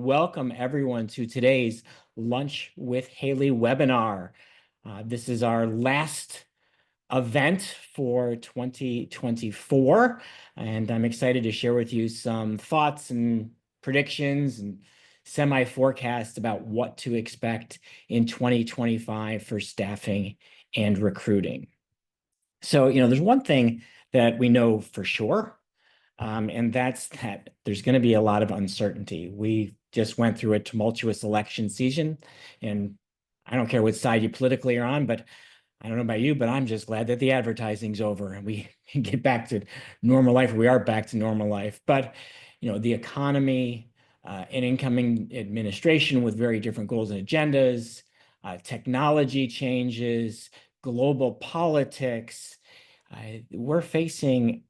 welcome everyone to today's Lunch with Haley webinar. This is our last event for 2024, and I'm excited to share with you some thoughts and predictions and semi-forecasts about what to expect in 2025 for staffing and recruiting. So, there's one thing that we know for sure, and that's that there's going to be a lot of uncertainty. We just went through a tumultuous election season, and I don't care what side you politically are on, but I don't know about you, but I'm just glad that the advertising's over and we can get back to normal life. We are back to normal life. But, the economy, an incoming administration with very different goals and agendas, technology changes, global politics. We're facing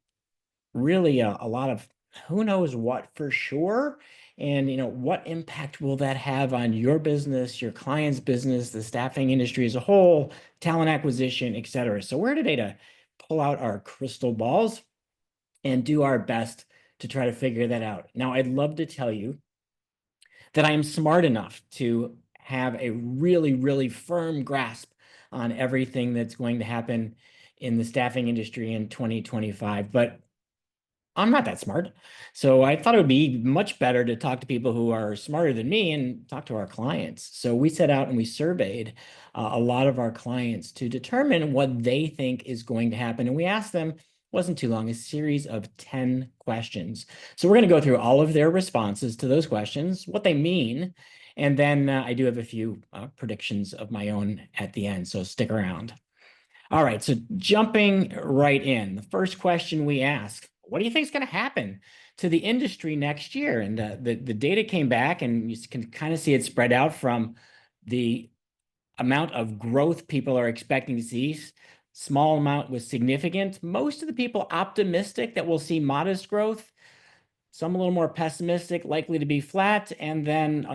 really a lot of who knows what for sure. And, what impact will that have on your business, your client's business, the staffing industry as a whole, talent acquisition, et cetera. So we're today to pull out our crystal balls and do our best to try to figure that out. Now, I'd love to tell you that I am smart enough to have a really, really firm grasp on everything that's going to happen in the staffing industry in 2025, but I'm not that smart. So I thought it would be much better to talk to people who are smarter than me and talk to our clients. So we set out and we surveyed a lot of our clients to determine what they think is going to happen. And we asked them, wasn't too long, a series of 10 questions. So we're going to go through all of their responses to those questions, what they mean. And then I do have a few predictions of my own at the end. So stick around. All right, so jumping right in, the first question we ask, what do you think is going to happen to the industry next year? And the data came back, and you can kind of see it spread out from the amount of growth people are expecting to see. Small amount was significant. Most of the people optimistic that we'll see modest growth. Some a little more pessimistic, likely to be flat. And then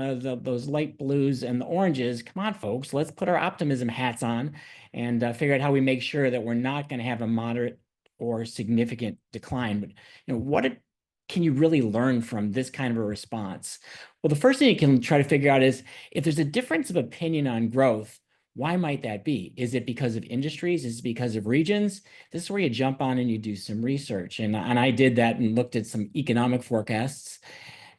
those light blues and the oranges, come on, folks, let's put our optimism hats on and figure out how we make sure that we're not going to have a moderate or significant decline. But what can you really learn from this kind of a response? Well, the first thing you can try to figure out is if there's a difference of opinion on growth, why might that be? Is it because of industries? Is it because of regions? This is where you jump on and you do some research. And I did that and looked at some economic forecasts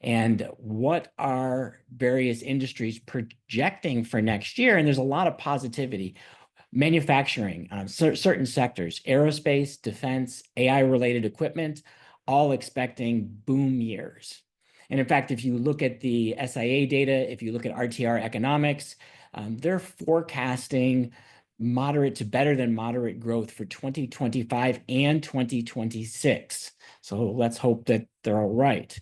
and what are various industries projecting for next year. And there's a lot of positivity. Manufacturing, certain sectors, aerospace, defense, AI-related equipment, all expecting boom years. And in fact, if you look at the SIA data, if you look at RTR Economics, they're forecasting moderate to better than moderate growth for 2025 and 2026. So let's hope that they're all right.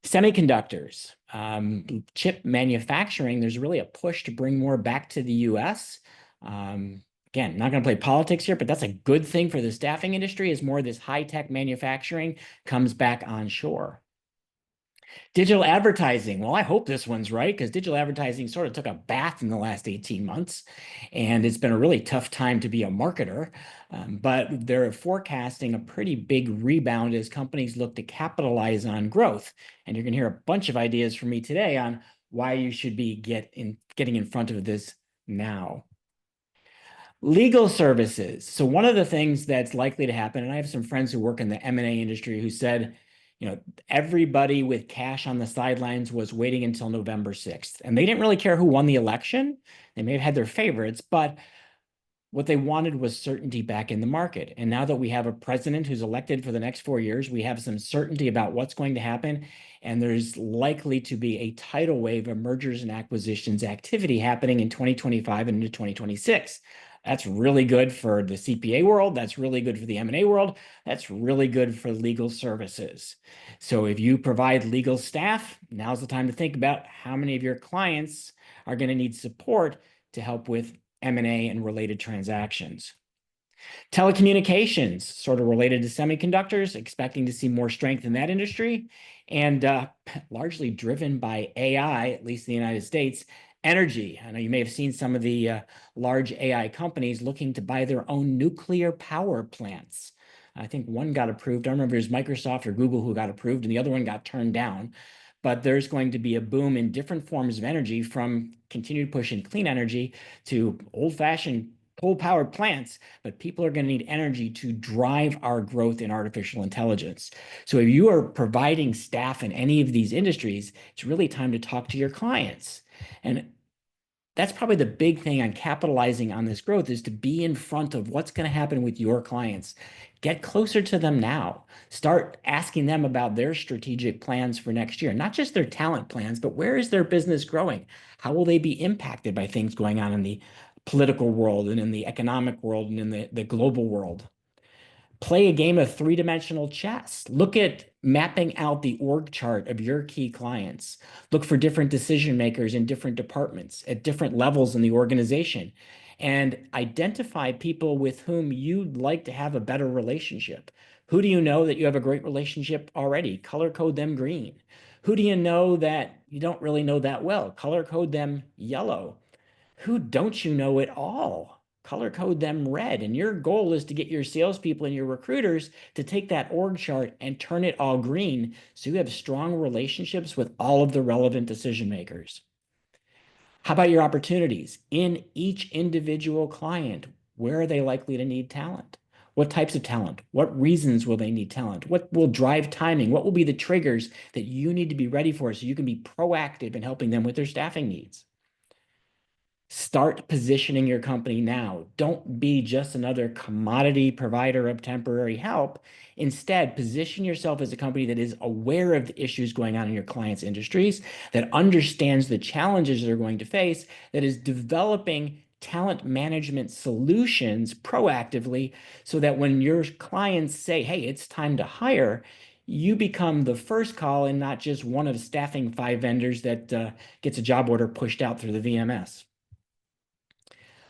Semiconductors, chip manufacturing, there's really a push to bring more back to the US. Again, not going to play politics here, but that's a good thing for the staffing industry as more of this high-tech manufacturing comes back onshore. Digital advertising. Well, I hope this one's right because digital advertising sort of took a bath in the last 18 months, and it's been a really tough time to be a marketer. But they're forecasting a pretty big rebound as companies look to capitalize on growth. And you're going to hear a bunch of ideas from me today on why you should be getting in front of this now. Legal services. So one of the things that's likely to happen, and I have some friends who work in the M&A industry who said, everybody with cash on the sidelines was waiting until November 6th. And they didn't really care who won the election. They may have had their favorites, but what they wanted was certainty back in the market. And now that we have a president who's elected for the next 4 years, we have some certainty about what's going to happen. And there's likely to be a tidal wave of mergers and acquisitions activity happening in 2025 and into 2026. That's really good for the CPA world. That's really good for the M&A world. That's really good for legal services. So if you provide legal staff, now's the time to think about how many of your clients are going to need support to help with M&A and related transactions. Telecommunications, sort of related to semiconductors, expecting to see more strength in that industry, and largely driven by AI, at least in the United States. Energy. I know you may have seen some of the large AI companies looking to buy their own nuclear power plants. I think one got approved. I don't remember if it was Microsoft or Google who got approved, and the other one got turned down. but there's going to be a boom in different forms of energy, from continued push in clean energy to old-fashioned coal-powered plants, but people are going to need energy to drive our growth in artificial intelligence. So if you are providing staff in any of these industries, it's really time to talk to your clients. And that's probably the big thing on capitalizing on this growth, is to be in front of what's going to happen with your clients. Get closer to them now. Start asking them about their strategic plans for next year, not just their talent plans, but where is their business growing? How will they be impacted by things going on in the political world and in the economic world and in the global world? Play a game of three-dimensional chess. Look at mapping out the org chart of your key clients. Look for different decision makers in different departments at different levels in the organization, and identify people with whom you'd like to have a better relationship. Who do you know that you have a great relationship already? Color code them green. Who do you know that you don't really know that well? Color code them yellow. Who don't you know at all? Color code them red. And your goal is to get your salespeople and your recruiters to take that org chart and turn it all green, so you have strong relationships with all of the relevant decision makers. How about your opportunities? In each individual client, where are they likely to need talent? What types of talent? What reasons will they need talent? What will drive timing? What will be the triggers that you need to be ready for, so you can be proactive in helping them with their staffing needs? Start positioning your company now. Don't be just another commodity provider of temporary help. Instead, position yourself as a company that is aware of the issues going on in your clients' industries, that understands the challenges they're going to face, that is developing talent management solutions proactively, so that when your clients say, hey, it's time to hire, you become the first call and not just one of staffing 5 vendors that gets a job order pushed out through the VMS.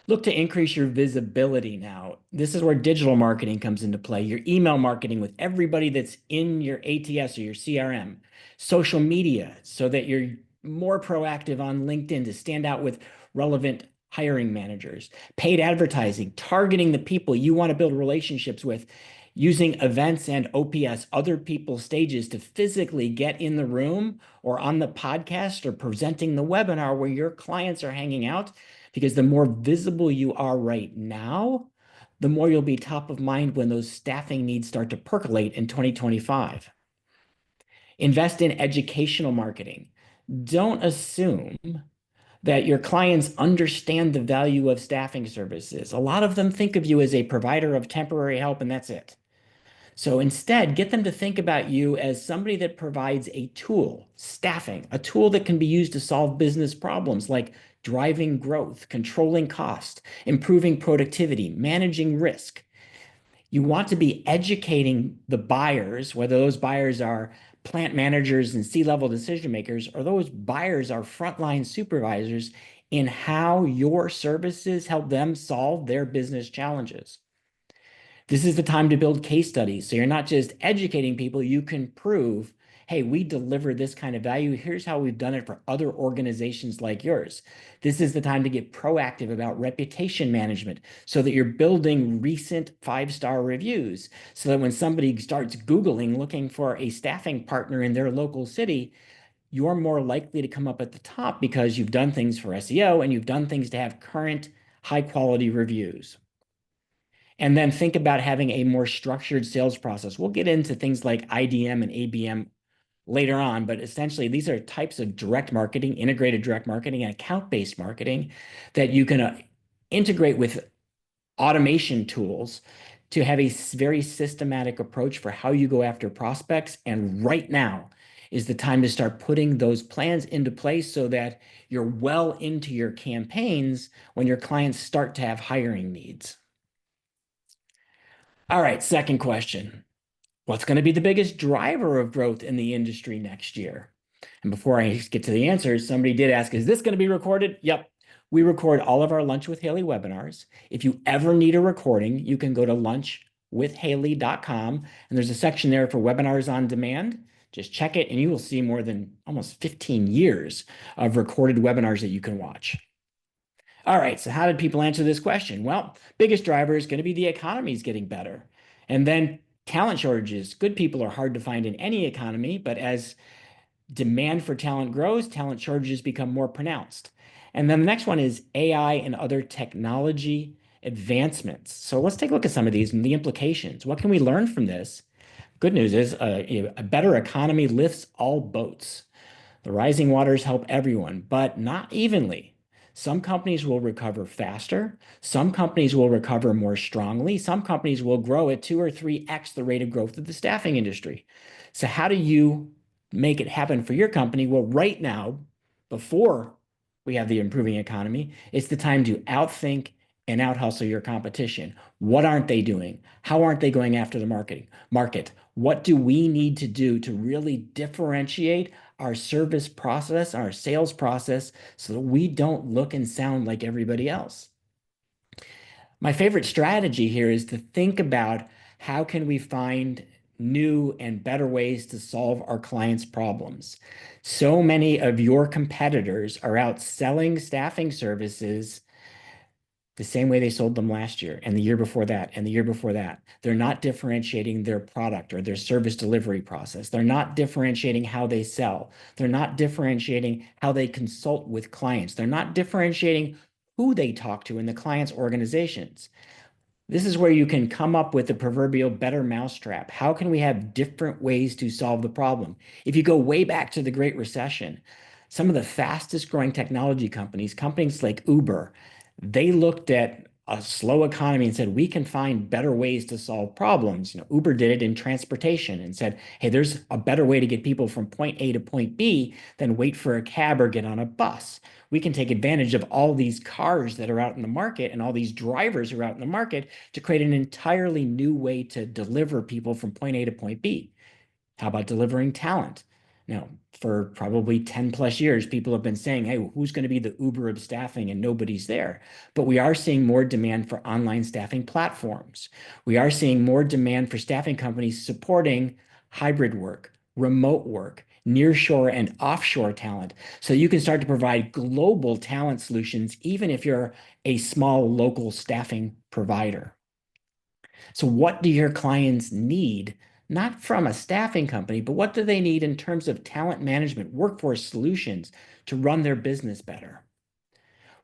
Look to increase your visibility now. This is where digital marketing comes into play. Your email marketing with everybody that's in your ATS or your CRM. Social media, so that you're more proactive on LinkedIn to stand out with relevant hiring managers. Paid advertising, targeting the people you want to build relationships with, using events and OPS, other people's stages, to physically get in the room or on the podcast or presenting the webinar where your clients are hanging out. Because the more visible you are right now, the more you'll be top of mind when those staffing needs start to percolate in 2025. Invest in educational marketing. Don't assume that your clients understand the value of staffing services. A lot of them think of you as a provider of temporary help, and that's it. So instead, get them to think about you as somebody that provides a tool, staffing, a tool that can be used to solve business problems like driving growth, controlling cost, improving productivity, managing risk. You want to be educating the buyers, whether those buyers are plant managers and C-level decision makers, or those buyers are frontline supervisors, in how your services help them solve their business challenges. This is the time to build case studies. So you're not just educating people, you can prove, hey, we deliver this kind of value. Here's how we've done it for other organizations like yours. This is the time to get proactive about reputation management, so that you're building recent 5-star reviews, so that when somebody starts Googling looking for a staffing partner in their local city, you're more likely to come up at the top because you've done things for SEO and you've done things to have current high quality reviews. And then think about having a more structured sales process. We'll get into things like IDM and ABM later on, but essentially these are types of direct marketing, integrated direct marketing, and account-based marketing that you can integrate with automation tools to have a very systematic approach for how you go after prospects. And right now is the time to start putting those plans into place, so that you're well into your campaigns when your clients start to have hiring needs. All right, second question. What's going to be the biggest driver of growth in the industry next year? And before I get to the answers, somebody did ask, is this going to be recorded? Yep. We record all of our Lunch with Haley webinars. If you ever need a recording, you can go to lunchwithhaley.com, and there's a section there for webinars on demand. Just check it, and you will see more than almost 15 years of recorded webinars that you can watch. All right, so how did people answer this question? Well, biggest driver is going to be the economy is getting better. And then talent shortages. Good people are hard to find in any economy, but as demand for talent grows, talent shortages become more pronounced. And then the next one is AI and other technology advancements. So let's take a look at some of these and the implications. What can we learn from this? Good news is a better economy lifts all boats. The rising waters help everyone, but not evenly. Some companies will recover faster. Some companies will recover more strongly. Some companies will grow at 2 or 3x the rate of growth of the staffing industry. So how do you make it happen for your company? Well, right now, before we have the improving economy, it's the time to outthink and out-hustle your competition. What aren't they doing? How aren't they going after the market? What do we need to do to really differentiate our service process, our sales process, so that we don't look and sound like everybody else? My favorite strategy here is to think about how can we find new and better ways to solve our clients' problems. So many of your competitors are out selling staffing services the same way they sold them last year and the year before that and the year before that. They're not differentiating their product or their service delivery process. They're not differentiating how they sell. They're not differentiating how they consult with clients. They're not differentiating who they talk to in the client's organizations. This is where you can come up with the proverbial better mousetrap. How can we have different ways to solve the problem? If you go way back to the Great Recession, some of the fastest growing technology companies, companies like Uber, they looked at a slow economy and said, we can find better ways to solve problems. Uber did it in transportation and said, hey, there's a better way to get people from point A to point B than wait for a cab or get on a bus. We can take advantage of all these cars that are out in the market and all these drivers who are out in the market to create an entirely new way to deliver people from point A to point B. How about delivering talent? Now, for probably 10 plus years, people have been saying, hey, who's going to be the Uber of staffing? And nobody's there. But we are seeing more demand for online staffing platforms. We are seeing more demand for staffing companies supporting hybrid work, remote work, nearshore and offshore talent. So you can start to provide global talent solutions, even if you're a small local staffing provider. So what do your clients need? Not from a staffing company, but what do they need in terms of talent management, workforce solutions to run their business better?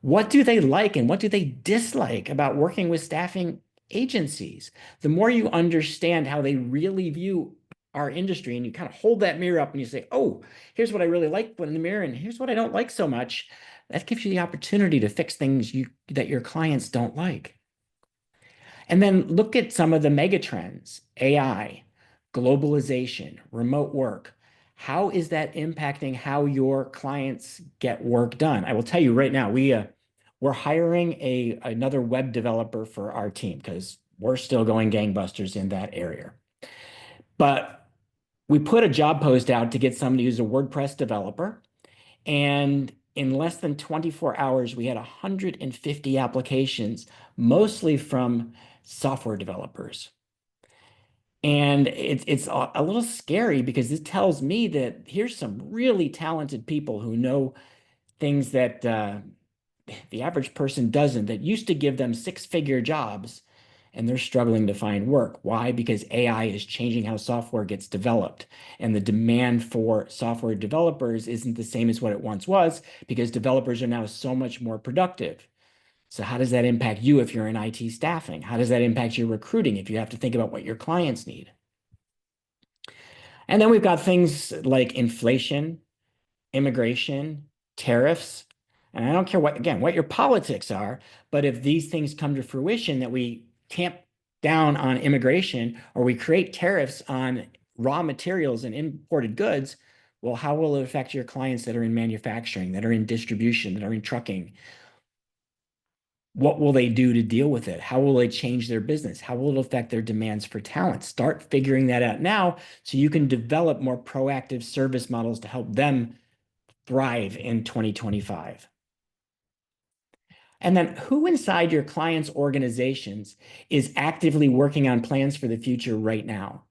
What do they like and what do they dislike about working with staffing agencies? The more you understand how they really view our industry and you kind of hold that mirror up and you say, oh, here's what I really like in the mirror and here's what I don't like so much, that gives you the opportunity to fix things that your clients don't like. And then look at some of the mega trends: AI, globalization, remote work. How is that impacting how your clients get work done? I will tell you right now, we're hiring another web developer for our team because we're still going gangbusters in that area. But we put a job post out to get somebody who's a WordPress developer, and in less than 24 hours, we had 150 applications, mostly from software developers. And it's a little scary because this tells me that here's some really talented people who know things that the average person doesn't, that used to give them six-figure jobs, and they're struggling to find work. Why? Because AI is changing how software gets developed. And the demand for software developers isn't the same as what it once was because developers are now so much more productive. So how does that impact you if you're in IT staffing? How does that impact your recruiting if you have to think about what your clients need? And then we've got things like inflation, immigration, tariffs. And I don't care what your politics are, but if these things come to fruition, that we tamp down on immigration or we create tariffs on raw materials and imported goods, well, how will it affect your clients that are in manufacturing, that are in distribution, that are in trucking? What will they do to deal with it? How will they change their business? How will it affect their demands for talent? Start figuring that out now so you can develop more proactive service models to help them thrive in 2025. And then who inside your clients' organizations is actively working on plans for the future right now?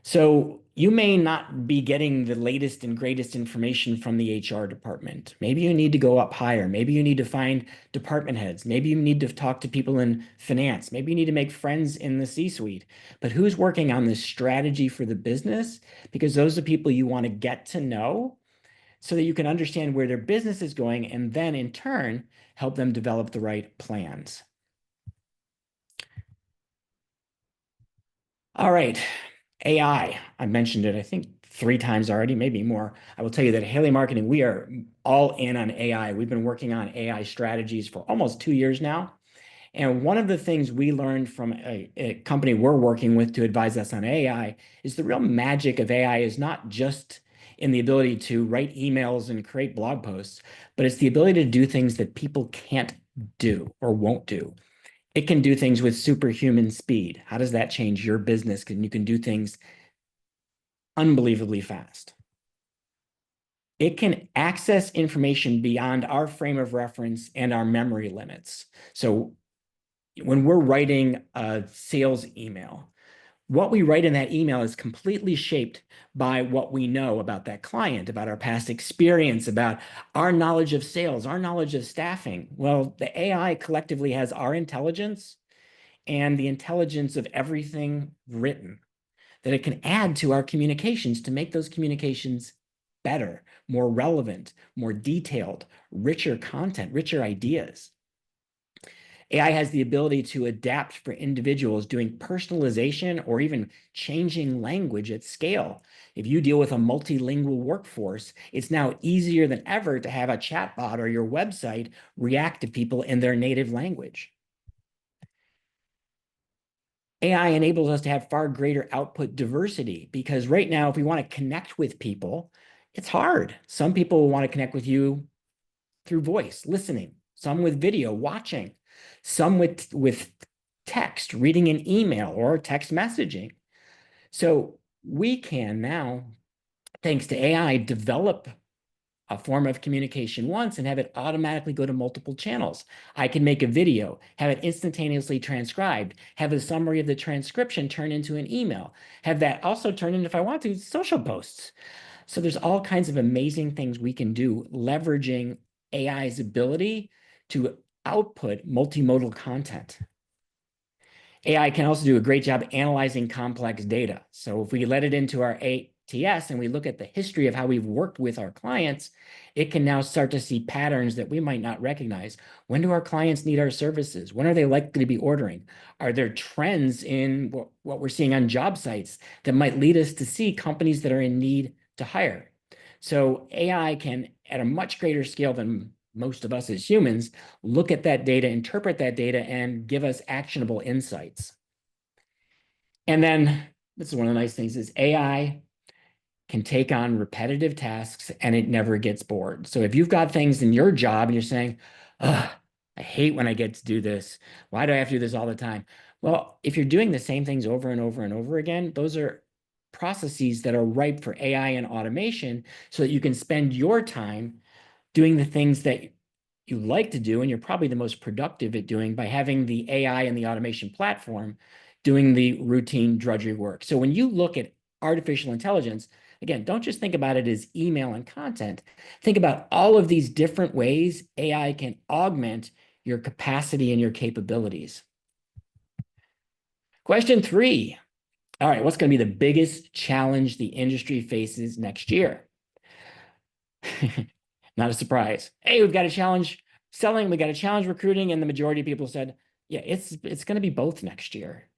So you may not be getting the latest and greatest information from the HR department. Maybe you need to go up higher. Maybe you need to find department heads. Maybe you need to talk to people in finance. Maybe you need to make friends in the C-suite. But who's working on this strategy for the business? Because those are people you want to get to know so that you can understand where their business is going and then in turn help them develop the right plans. All right, AI. I mentioned it, I think 3 times already, maybe more. I will tell you that at Haley Marketing, we are all in on AI. We've been working on AI strategies for almost 2 years now. And one of the things we learned from a company we're working with to advise us on AI is the real magic of AI is not just in the ability to write emails and create blog posts, but it's the ability to do things that people can't do or won't do. It can do things with superhuman speed. How does that change your business? Because you can do things unbelievably fast. It can access information beyond our frame of reference and our memory limits. So when we're writing a sales email, what we write in that email is completely shaped by what we know about that client, about our past experience, about our knowledge of sales, our knowledge of staffing. Well, the AI collectively has our intelligence and the intelligence of everything written that it can add to our communications to make those communications better, more relevant, more detailed, richer content, richer ideas. AI has the ability to adapt for individuals doing personalization or even changing language at scale. If you deal with a multilingual workforce, it's now easier than ever to have a chatbot or your website react to people in their native language. AI enables us to have far greater output diversity because right now, if we want to connect with people, it's hard. Some people will want to connect with you through voice, listening, some with video, watching, some with text, reading an email or text messaging. So we can now, thanks to AI, develop a form of communication once and have it automatically go to multiple channels. I can make a video, have it instantaneously transcribed, have a summary of the transcription turn into an email, have that also turn in, if I want to, social posts. So there's all kinds of amazing things we can do leveraging AI's ability to output multimodal content. AI can also do a great job analyzing complex data. So if we let it into our ATS and we look at the history of how we've worked with our clients, it can now start to see patterns that we might not recognize. When do our clients need our services? When are they likely to be ordering? Are there trends in what we're seeing on job sites that might lead us to see companies that are in need to hire? So AI can, at a much greater scale than most of us as humans, look at that data, interpret that data, and give us actionable insights. And then this is one of the nice things is AI can take on repetitive tasks and it never gets bored. So if you've got things in your job and you're saying, ugh, I hate when I get to do this. Why do I have to do this all the time? Well, if you're doing the same things over and over and over again, those are processes that are ripe for AI and automation so that you can spend your time doing the things that you like to do, and you're probably the most productive at doing by having the AI and the automation platform doing the routine drudgery work. So when you look at artificial intelligence, again, don't just think about it as email and content. Think about all of these different ways AI can augment your capacity and your capabilities. Question 3. All right, what's going to be the biggest challenge the industry faces next year? Not a surprise. Hey, we've got a challenge selling, we got a challenge recruiting, and the majority of people said, yeah, it's going to be both next year.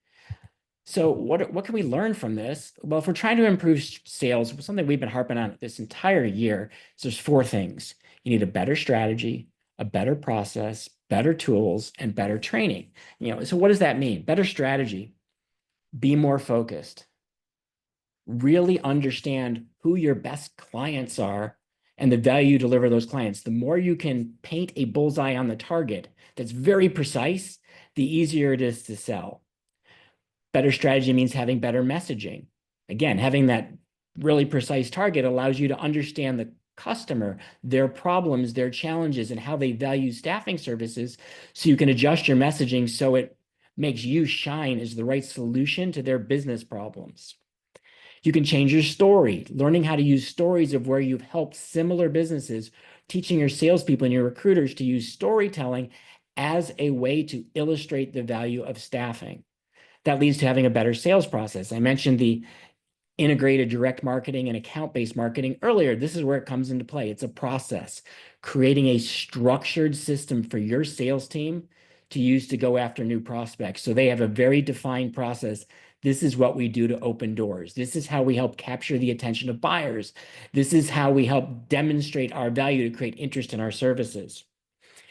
So what can we learn from this? Well, if we're trying to improve sales, something we've been harping on this entire year, so there's 4 things. You need a better strategy, a better process, better tools, and better training. So what does that mean? Better strategy. Be more focused. Really understand who your best clients are and the value you deliver those clients. The more you can paint a bullseye on the target that's very precise, the easier it is to sell. Better strategy means having better messaging. Again, having that really precise target allows you to understand the customer, their problems, their challenges, and how they value staffing services so you can adjust your messaging so it makes you shine as the right solution to their business problems. You can change your story, learning how to use stories of where you've helped similar businesses, teaching your salespeople and your recruiters to use storytelling as a way to illustrate the value of staffing. That leads to having a better sales process. I mentioned the integrated direct marketing and account-based marketing earlier. This is where it comes into play. It's a process, creating a structured system for your sales team to use to go after new prospects. So they have a very defined process. This is what we do to open doors. This is how we help capture the attention of buyers. This is how we help demonstrate our value to create interest in our services.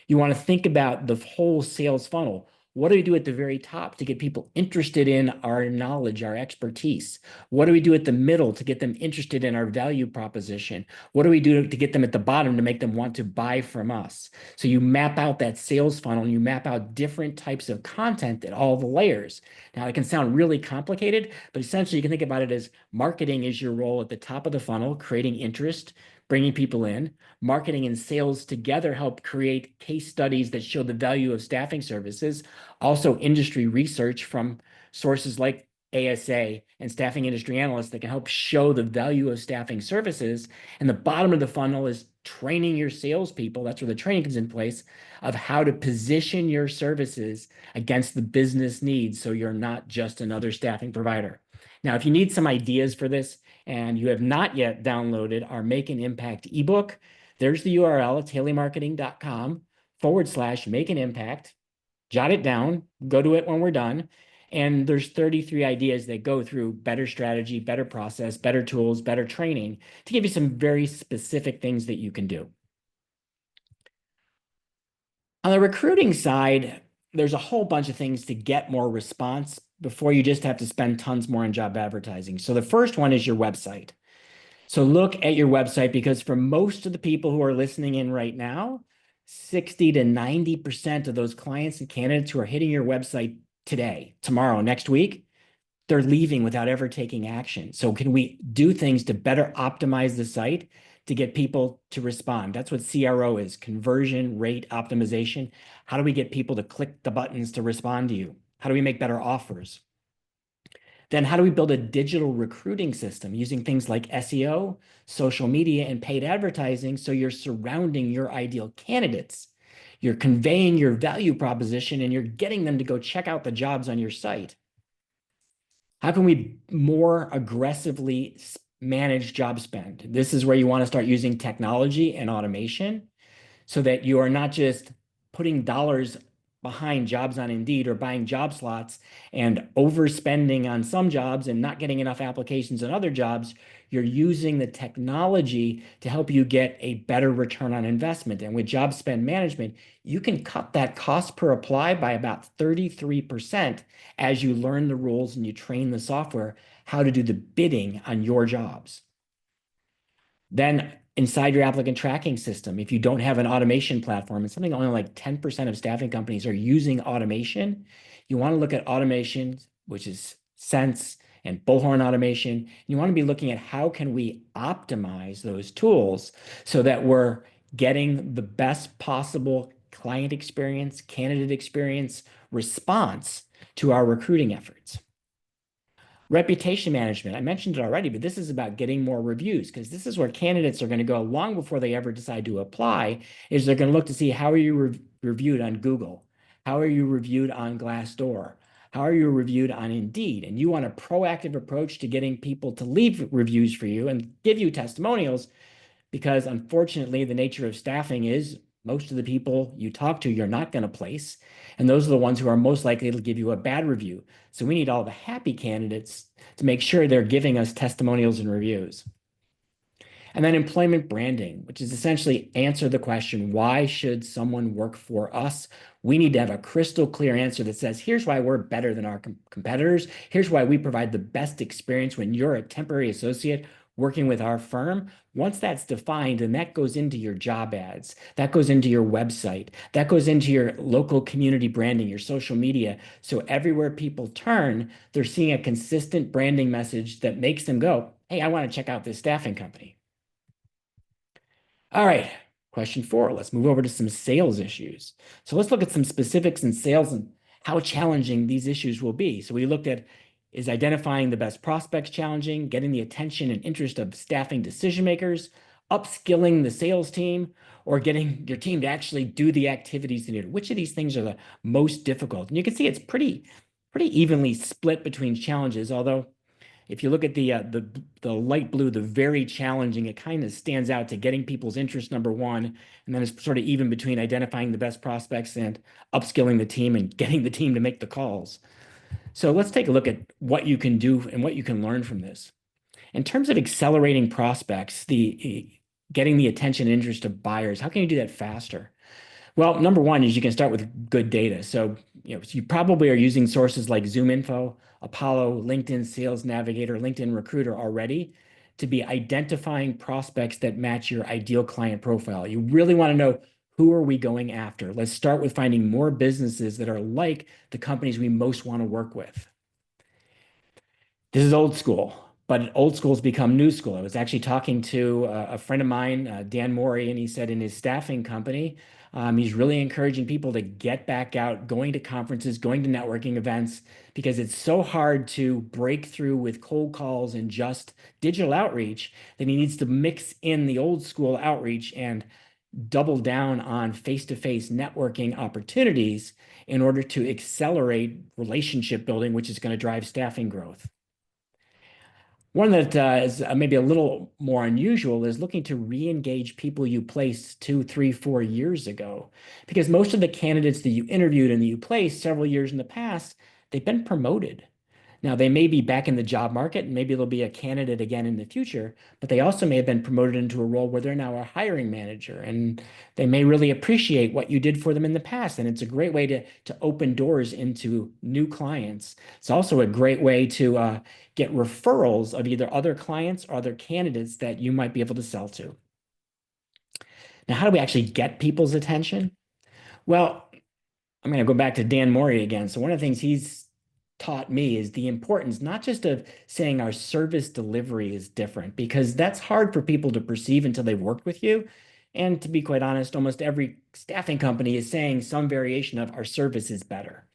You want to think about the whole sales funnel. What do we do at the very top to get people interested in our knowledge, our expertise? What do we do at the middle to get them interested in our value proposition? What do we do to get them at the bottom to make them want to buy from us? So you map out that sales funnel and you map out different types of content at all the layers. Now, it can sound really complicated, but essentially you can think about it as marketing is your role at the top of the funnel, creating interest, bringing people in. Marketing and sales together help create case studies that show the value of staffing services. Also, industry research from sources like ASA and staffing industry analysts that can help show the value of staffing services. And the bottom of the funnel is training your salespeople. That's where the training comes in place of how to position your services against the business needs so you're not just another staffing provider. Now, if you need some ideas for this and you have not yet downloaded our Make an Impact ebook, there's the URL. It's haleymarketing.com/make an impact. Jot it down, go to it when we're done. And there's 33 ideas that go through better strategy, better process, better tools, better training to give you some very specific things that you can do. On the recruiting side, there's a whole bunch of things to get more response before you just have to spend tons more on job advertising. So the first one is your website. So look at your website because for most of the people who are listening in right now, 60 to 90% of those clients and candidates who are hitting your website today, tomorrow, next week, they're leaving without ever taking action. So can we do things to better optimize the site to get people to respond? That's what CRO is, conversion rate optimization. How do we get people to click the buttons to respond to you? How do we make better offers? Then how do we build a digital recruiting system using things like SEO, social media, and paid advertising so you're surrounding your ideal candidates? You're conveying your value proposition and you're getting them to go check out the jobs on your site. How can we more aggressively manage job spend? This is where you want to start using technology and automation so that you are not just putting dollars behind jobs on Indeed or buying job slots and overspending on some jobs and not getting enough applications on other jobs. You're using the technology to help you get a better return on investment. And with job spend management, you can cut that cost per apply by about 33% as you learn the rules and you train the software how to do the bidding on your jobs. Then inside your applicant tracking system, if you don't have an automation platform, and something only like 10% of staffing companies are using automation, you want to look at automation, which is Sense and Bullhorn automation. You want to be looking at how can we optimize those tools so that we're getting the best possible client experience, candidate experience, response to our recruiting efforts. Reputation management, I mentioned it already, but this is about getting more reviews because this is where candidates are going to go long before they ever decide to apply, is they're going to look to see how are you reviewed on Google? How are you reviewed on Glassdoor? How are you reviewed on Indeed? And you want a proactive approach to getting people to leave reviews for you and give you testimonials because unfortunately the nature of staffing is most of the people you talk to, you're not going to place. And those are the ones who are most likely to give you a bad review. So we need all the happy candidates to make sure they're giving us testimonials and reviews. And then employment branding, which is essentially answer the question, why should someone work for us? We need to have a crystal clear answer that says, here's why we're better than our competitors. Here's why we provide the best experience when you're a temporary associate working with our firm. Once that's defined, and that goes into your job ads, that goes into your website, that goes into your local community branding, your social media. So everywhere people turn, they're seeing a consistent branding message that makes them go, hey, I want to check out this staffing company. All right, question 4. Let's move over to some sales issues. So let's look at some specifics in sales and how challenging these issues will be. So we looked at Is identifying the best prospects challenging, getting the attention and interest of staffing decision makers, upskilling the sales team, or getting your team to actually do the activities needed? Which of these things are the most difficult? And you can see it's pretty evenly split between challenges, although if you look at the light blue, the very challenging, it kind of stands out to getting people's interest, number one, and then it's sort of even between identifying the best prospects and upskilling the team and getting the team to make the calls. So let's take a look at what you can do and what you can learn from this. In terms of accelerating prospects, getting the attention and interest of buyers, how can you do that faster? Well, number one is you can start with good data. So, you probably are using sources like ZoomInfo, Apollo, LinkedIn Sales Navigator, LinkedIn Recruiter already to be identifying prospects that match your ideal client profile. You really want to know, who are we going after? Let's start with finding more businesses that are like the companies we most want to work with. This is old school, but old school's become new school. I was actually talking to a friend of mine, Dan Morey, and he said in his staffing company, he's really encouraging people to get back out, going to conferences, going to networking events, because it's so hard to break through with cold calls and just digital outreach that he needs to mix in the old school outreach and double down on face-to-face networking opportunities in order to accelerate relationship building, which is going to drive staffing growth. One that is maybe a little more unusual is looking to re-engage people you placed 2, 3, 4 years ago. Because most of the candidates that you interviewed and that you placed several years in the past, they've been promoted. Now, they may be back in the job market, and maybe they'll be a candidate again in the future, but they also may have been promoted into a role where they're now a hiring manager, and they may really appreciate what you did for them in the past. And it's a great way to open doors into new clients. It's also a great way to get referrals of either other clients or other candidates that you might be able to sell to. Now, how do we actually get people's attention? Well, I'm going to go back to Dan Morey again. So one of the things he's taught me is the importance not just of saying our service delivery is different, because that's hard for people to perceive until they've worked with you. And to be quite honest, almost every staffing company is saying some variation of our service is better.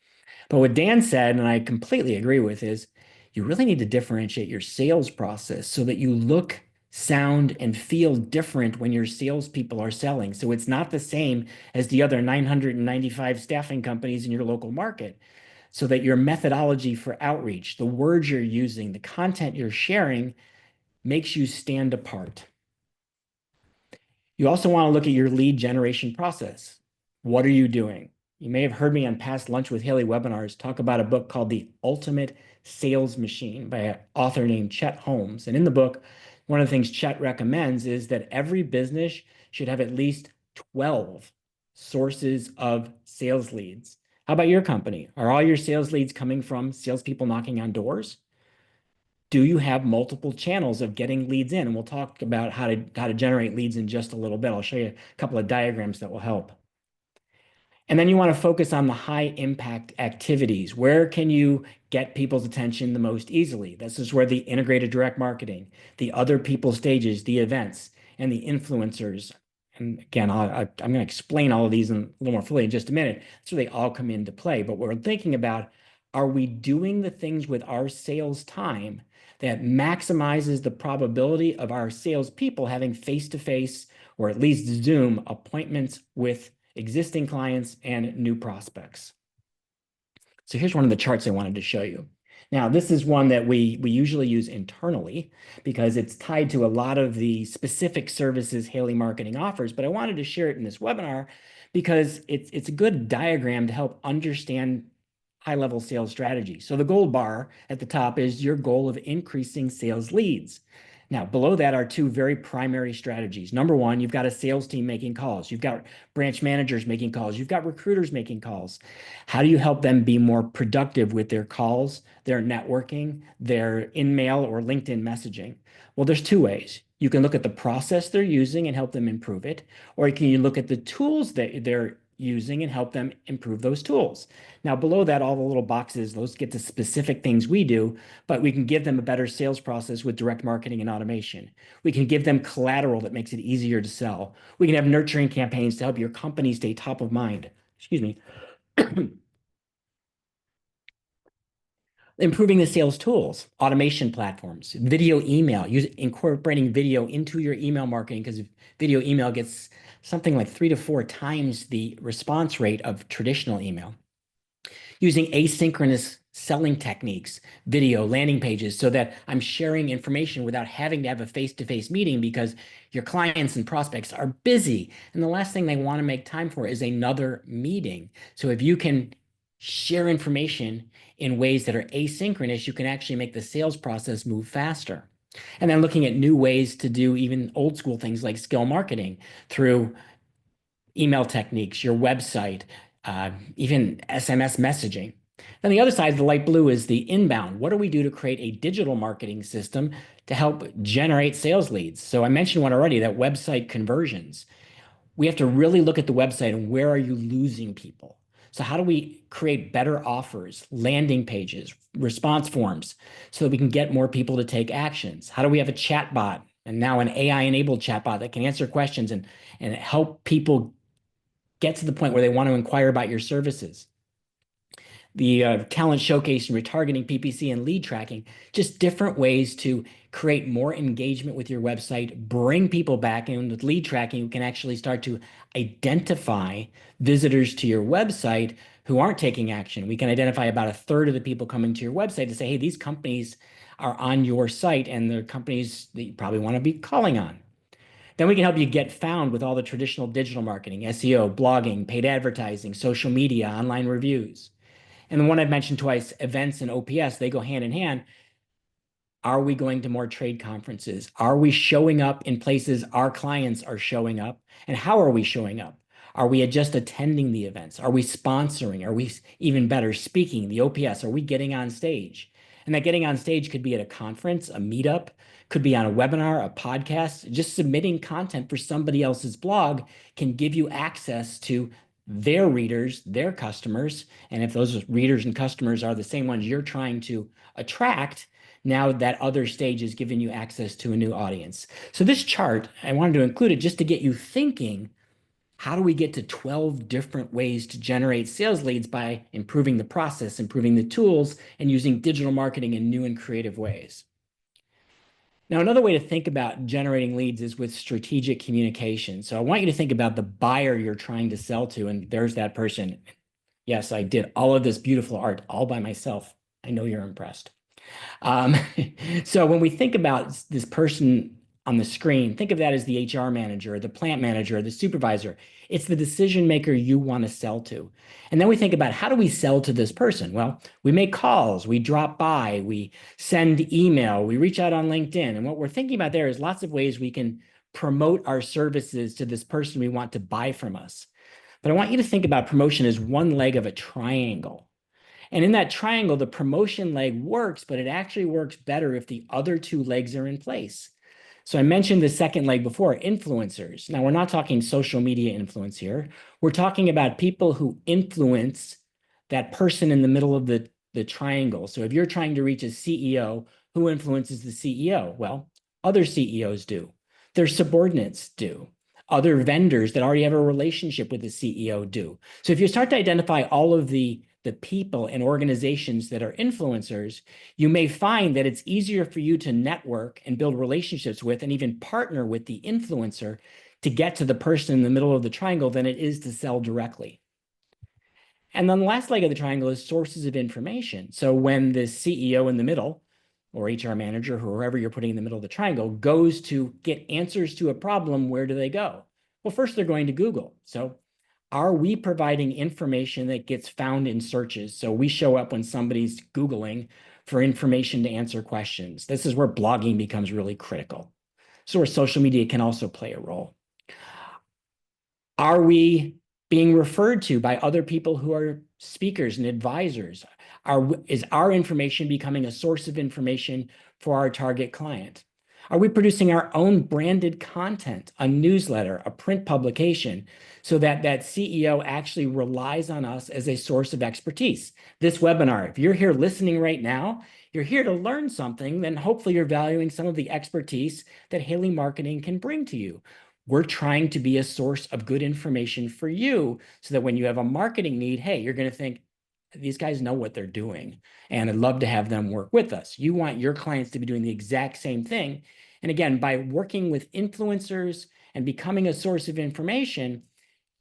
But what Dan said, and I completely agree with, is you really need to differentiate your sales process so that you look, sound, and feel different when your salespeople are selling. So it's not the same as the other 995 staffing companies in your local market. So that your methodology for outreach, the words you're using, the content you're sharing makes you stand apart. You also want to look at your lead generation process. What are you doing? You may have heard me on past Lunch with Haley webinars talk about a book called The Ultimate Sales Machine by an author named Chet Holmes. And in the book, one of the things Chet recommends is that every business should have at least 12 sources of sales leads. How about your company? Are all your sales leads coming from salespeople knocking on doors? Do you have multiple channels of getting leads in? And we'll talk about how to generate leads in just a little bit. I'll show you a couple of diagrams that will help. And then you want to focus on the high impact activities. Where can you get people's attention the most easily? This is where the integrated direct marketing, the other people stages, the events, and the influencers. And again, I'm going to explain all of these in a little more fully in just a minute. So they all come into play. But we're thinking about, are we doing the things with our sales time that maximizes the probability of our salespeople having face-to-face or at least Zoom appointments with existing clients and new prospects? So here's one of the charts I wanted to show you. Now, this is one that we usually use internally because it's tied to a lot of the specific services Haley Marketing offers, but I wanted to share it in this webinar because it's a good diagram to help understand high-level sales strategy. So the gold bar at the top is your goal of increasing sales leads. Now, below that are two very primary strategies. Number one, you've got a sales team making calls. You've got branch managers making calls. You've got recruiters making calls. How do you help them be more productive with their calls, their networking, their in-mail or LinkedIn messaging? Well, there's two ways. You can look at the process they're using and help them improve it, or you can look at the tools that they're using and help them improve those tools. Now, below that, all the little boxes, those get to specific things we do, but we can give them a better sales process with direct marketing and automation. We can give them collateral that makes it easier to sell. We can have nurturing campaigns to help your company stay top of mind. Excuse me. Improving the sales tools, automation platforms, video email, incorporating video into your email marketing because video email gets something like 3 to 4 times the response rate of traditional email. Using asynchronous selling techniques, video, landing pages, so that I'm sharing information without having to have a face-to-face meeting because your clients and prospects are busy. And the last thing they want to make time for is another meeting. So if you can share information in ways that are asynchronous, you can actually make the sales process move faster. And then looking at new ways to do even old school things like skill marketing through email techniques, your website, even SMS messaging. Then the other side, the light blue, is the inbound. What do we do to create a digital marketing system to help generate sales leads? So I mentioned one already, that website conversions. We have to really look at the website and where are you losing people? So how do we create better offers, landing pages, response forms, so that we can get more people to take actions? How do we have a chat bot and now an AI-enabled chatbot that can answer questions and help people get to the point where they want to inquire about your services? The talent showcase and retargeting, PPC, and lead tracking, just different ways to create more engagement with your website, bring people back. And with lead tracking, you can actually start to identify visitors to your website who aren't taking action. We can identify about a third of the people coming to your website to say, hey, these companies are on your site and they're companies that you probably want to be calling on. Then we can help you get found with all the traditional digital marketing, SEO, blogging, paid advertising, social media, online reviews. And the one I've mentioned twice, events and OPS, they go hand in hand. Are we going to more trade conferences? Are we showing up in places our clients are showing up? And how are we showing up? Are we just attending the events? Are we sponsoring? Are we, even better, speaking, the OPS? Are we getting on stage? And that getting on stage could be at a conference, a meetup, could be on a webinar, a podcast. Just submitting content for somebody else's blog can give you access to their readers, their customers. And if those readers and customers are the same ones you're trying to attract, now that other stage is giving you access to a new audience. So this chart, I wanted to include it just to get you thinking, how do we get to 12 different ways to generate sales leads by improving the process, improving the tools, and using digital marketing in new and creative ways? Now, another way to think about generating leads is with strategic communication. So I want you to think about the buyer you're trying to sell to, and there's that person. Yes, I did all of this beautiful art all by myself. I know you're impressed. So when we think about this person on the screen, think of that as the HR manager, the plant manager, the supervisor. It's the decision maker you want to sell to. And then we think about, how do we sell to this person? Well, we make calls, we drop by, we send email, we reach out on LinkedIn. And what we're thinking about there is lots of ways we can promote our services to this person we want to buy from us. But I want you to think about promotion as one leg of a triangle. And in that triangle, the promotion leg works, but it actually works better if the other two legs are in place. So I mentioned the second leg before, influencers. Now, we're not talking social media influence here. We're talking about people who influence that person in the middle of the triangle. So if you're trying to reach a CEO, who influences the CEO? Well, other CEOs do. Their subordinates do. Other vendors that already have a relationship with the CEO do. So if you start to identify all of the people and organizations that are influencers, you may find that it's easier for you to network and build relationships with and even partner with the influencer to get to the person in the middle of the triangle than it is to sell directly. And then the last leg of the triangle is sources of information. So when the CEO in the middle, or HR manager, whoever you're putting in the middle of the triangle, goes to get answers to a problem, where do they go? Well, first they're going to Google. So are we providing information that gets found in searches? So we show up when somebody's Googling for information to answer questions. This is where blogging becomes really critical. So where social media can also play a role. Are we being referred to by other people who are speakers and advisors? Is our information becoming a source of information for our target client? Are we producing our own branded content, a newsletter, a print publication, so that that CEO actually relies on us as a source of expertise? This webinar, if you're here listening right now, you're here to learn something, then hopefully you're valuing some of the expertise that Haley Marketing can bring to you. We're trying to be a source of good information for you so that when you have a marketing need, hey, you're going to think, these guys know what they're doing, and I'd love to have them work with us. You want your clients to be doing the exact same thing. And again, by working with influencers and becoming a source of information,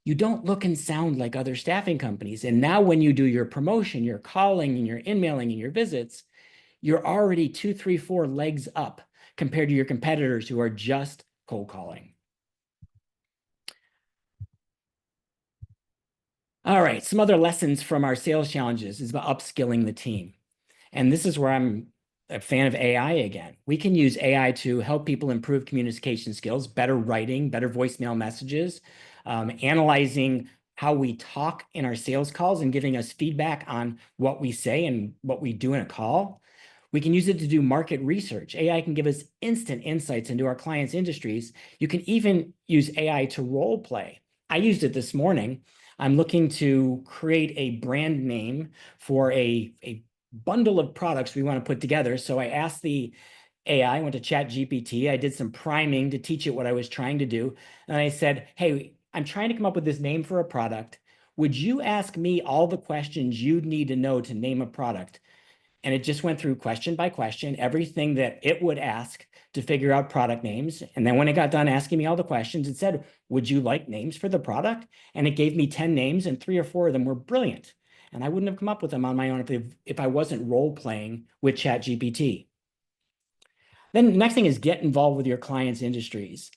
you don't look and sound like other staffing companies. And now when you do your promotion, your calling and your emailing and your visits, you're already 2, 3, 4 legs up compared to your competitors who are just cold calling. All right, some other lessons from our sales challenges is about upskilling the team. And this is where I'm a fan of AI again. We can use AI to help people improve communication skills, better writing, better voicemail messages, analyzing how we talk in our sales calls and giving us feedback on what we say and what we do in a call. We can use it to do market research. AI can give us instant insights into our clients' industries. You can even use AI to role play. I used it this morning. I'm looking to create a brand name for a bundle of products we want to put together. So I asked the AI, I went to ChatGPT. I did some priming to teach it what I was trying to do. And I said, hey, I'm trying to come up with this name for a product. Would you ask me all the questions you'd need to know to name a product? And it just went through question by question, everything that it would ask to figure out product names. And then when it got done asking me all the questions, it said, would you like names for the product? And it gave me 10 names, and 3 or 4 of them were brilliant. And I wouldn't have come up with them on my own if I wasn't role playing with ChatGPT. Then the next thing is get involved with your clients' industries.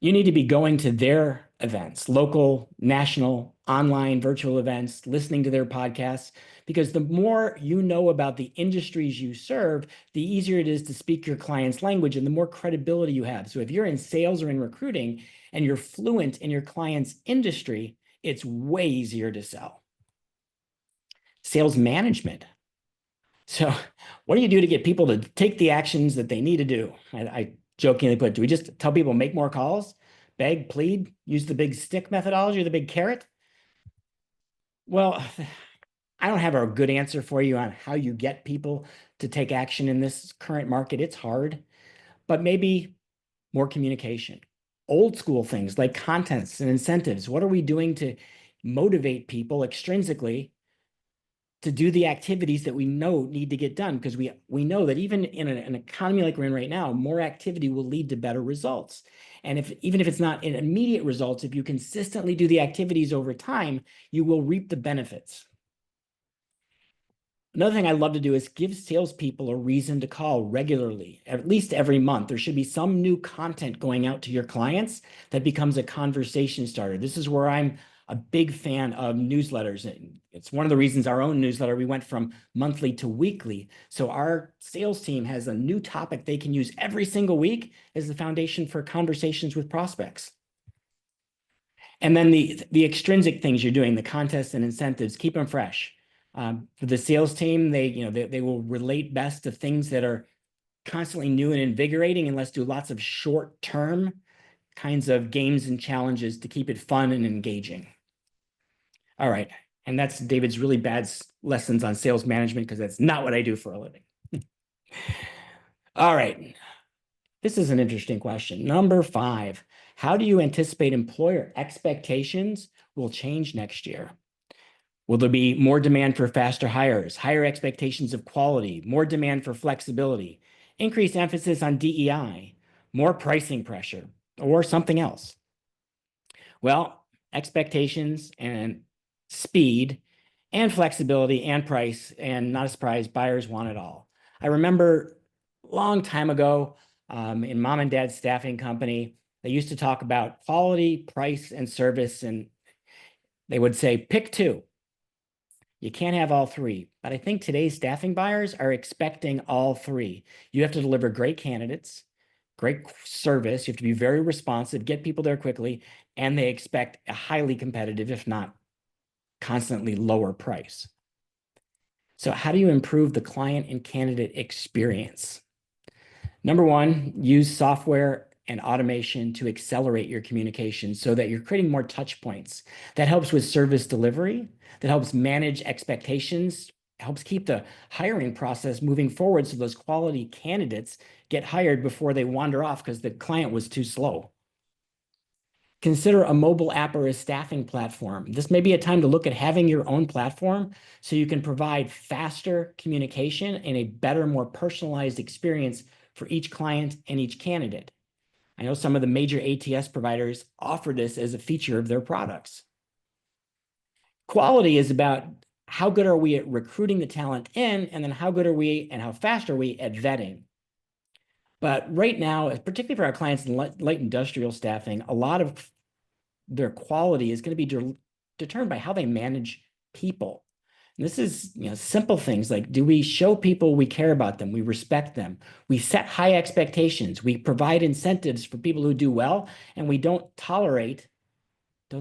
You need to be going to their events, local, national, online, virtual events, listening to their podcasts, because the more you know about the industries you serve, the easier it is to speak your client's language and the more credibility you have. So if you're in sales or in recruiting and you're fluent in your client's industry, it's way easier to sell. Sales management. So what do you do to get people to take the actions that they need to do? I jokingly put, do we just tell people make more calls, beg, plead, use the big stick methodology or the big carrot? Well, I don't have a good answer for you on how you get people to take action in this current market. It's hard, but maybe more communication. Old school things like contests and incentives. What are we doing to motivate people extrinsically to do the activities that we know need to get done? Because we know that even in an economy like we're in right now, more activity will lead to better results. And even if it's not in immediate results, if you consistently do the activities over time, you will reap the benefits. Another thing I love to do is give salespeople a reason to call regularly, at least every month. There should be some new content going out to your clients that becomes a conversation starter. This is where I'm a big fan of newsletters. It's one of the reasons our own newsletter, we went from monthly to weekly. So our sales team has a new topic they can use every single week as the foundation for conversations with prospects. And then the extrinsic things you're doing, the contests and incentives, keep them fresh. For the sales team, they will relate best to things that are constantly new and invigorating, and let's do lots of short-term kinds of games and challenges to keep it fun and engaging. All right, and that's David's really bad lessons on sales management because that's not what I do for a living. All right, this is an interesting question. Number 5, how do you anticipate employer expectations will change next year? Will there be more demand for faster hires, higher expectations of quality, more demand for flexibility, increased emphasis on DEI, more pricing pressure, or something else? Well, expectations and speed and flexibility and price, and not a surprise, buyers want it all. I remember a long time ago in mom and dad's staffing company, they used to talk about quality, price, and service, and they would say, pick 2. You can't have all 3, but I think today's staffing buyers are expecting all 3. You have to deliver great candidates, great service. You have to be very responsive, get people there quickly, and they expect a highly competitive, if not constantly lower price. So how do you improve the client and candidate experience? Number 1, use software and automation to accelerate your communication so that you're creating more touch points. That helps with service delivery, that helps manage expectations, helps keep the hiring process moving forward so those quality candidates get hired before they wander off because the client was too slow. Consider a mobile app or a staffing platform. This may be a time to look at having your own platform so you can provide faster communication and a better, more personalized experience for each client and each candidate. I know some of the major ATS providers offer this as a feature of their products. Quality is about how good are we at recruiting the talent in, and then how good are we and how fast are we at vetting. But right now, particularly for our clients in light industrial staffing, a lot of their quality is going to be determined by how they manage people. And this is, simple things like, do we show people we care about them, we respect them, we set high expectations, we provide incentives for people who do well, and we don't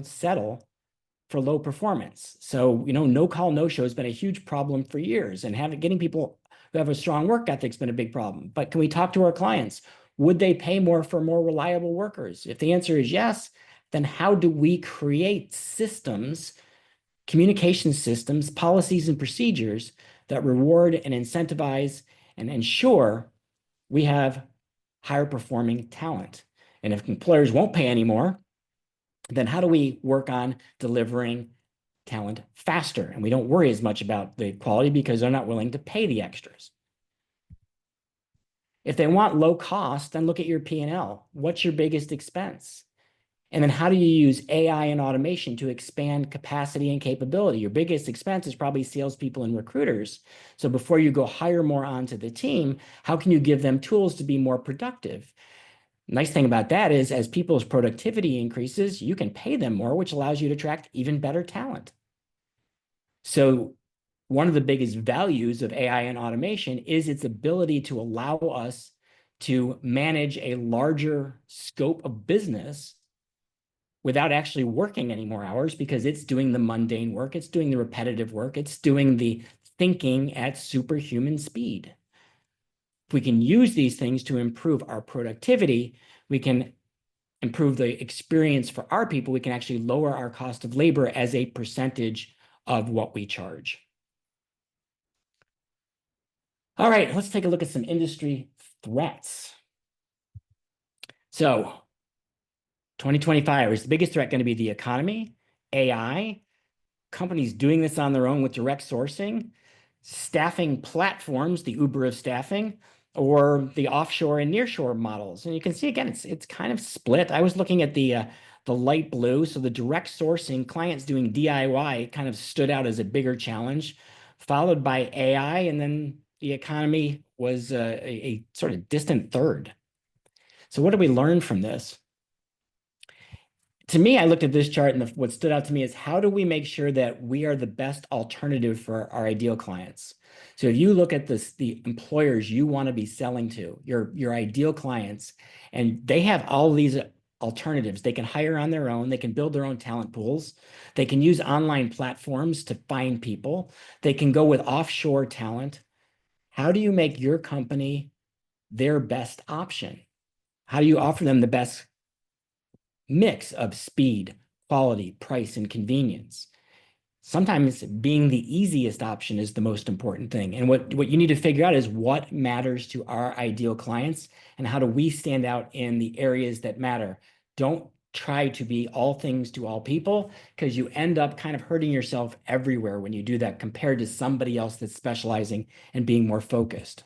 settle for low performance. So, no call, no show has been a huge problem for years, and getting people who have a strong work ethic has been a big problem. But can we talk to our clients? Would they pay more for more reliable workers? If the answer is yes, then how do we create systems, communication systems, policies, and procedures that reward and incentivize and ensure we have higher performing talent? And if employers won't pay anymore, then how do we work on delivering talent faster? And we don't worry as much about the quality because they're not willing to pay the extras. If they want low cost, then look at your P&L. What's your biggest expense? And then how do you use AI and automation to expand capacity and capability? Your biggest expense is probably salespeople and recruiters. So before you go hire more onto the team, how can you give them tools to be more productive? Nice thing about that is as people's productivity increases, you can pay them more, which allows you to attract even better talent. So one of the biggest values of AI and automation is its ability to allow us to manage a larger scope of business without actually working any more hours, because it's doing the mundane work, it's doing the repetitive work, it's doing the thinking at superhuman speed. If we can use these things to improve our productivity, we can improve the experience for our people, we can actually lower our cost of labor as a percentage of what we charge. All right, let's take a look at some industry threats. So 2025, is the biggest threat going to be the economy, AI, companies doing this on their own with direct sourcing, staffing platforms, the Uber of staffing, or the offshore and nearshore models? And you can see, again, it's kind of split. I was looking at the light blue, so the direct sourcing, clients doing DIY kind of stood out as a bigger challenge, followed by AI, and then the economy was a sort of distant third. So what do we learn from this? To me, I looked at this chart, and what stood out to me is, how do we make sure that we are the best alternative for our ideal clients? So if you look at the employers you want to be selling to, your ideal clients, and they have all these alternatives. They can hire on their own. They can build their own talent pools. They can use online platforms to find people. They can go with offshore talent. How do you make your company their best option? How do you offer them the best mix of speed, quality, price, and convenience? Sometimes being the easiest option is the most important thing. And what you need to figure out is what matters to our ideal clients and how do we stand out in the areas that matter. Don't try to be all things to all people, because you end up kind of hurting yourself everywhere when you do that compared to somebody else that's specializing and being more focused.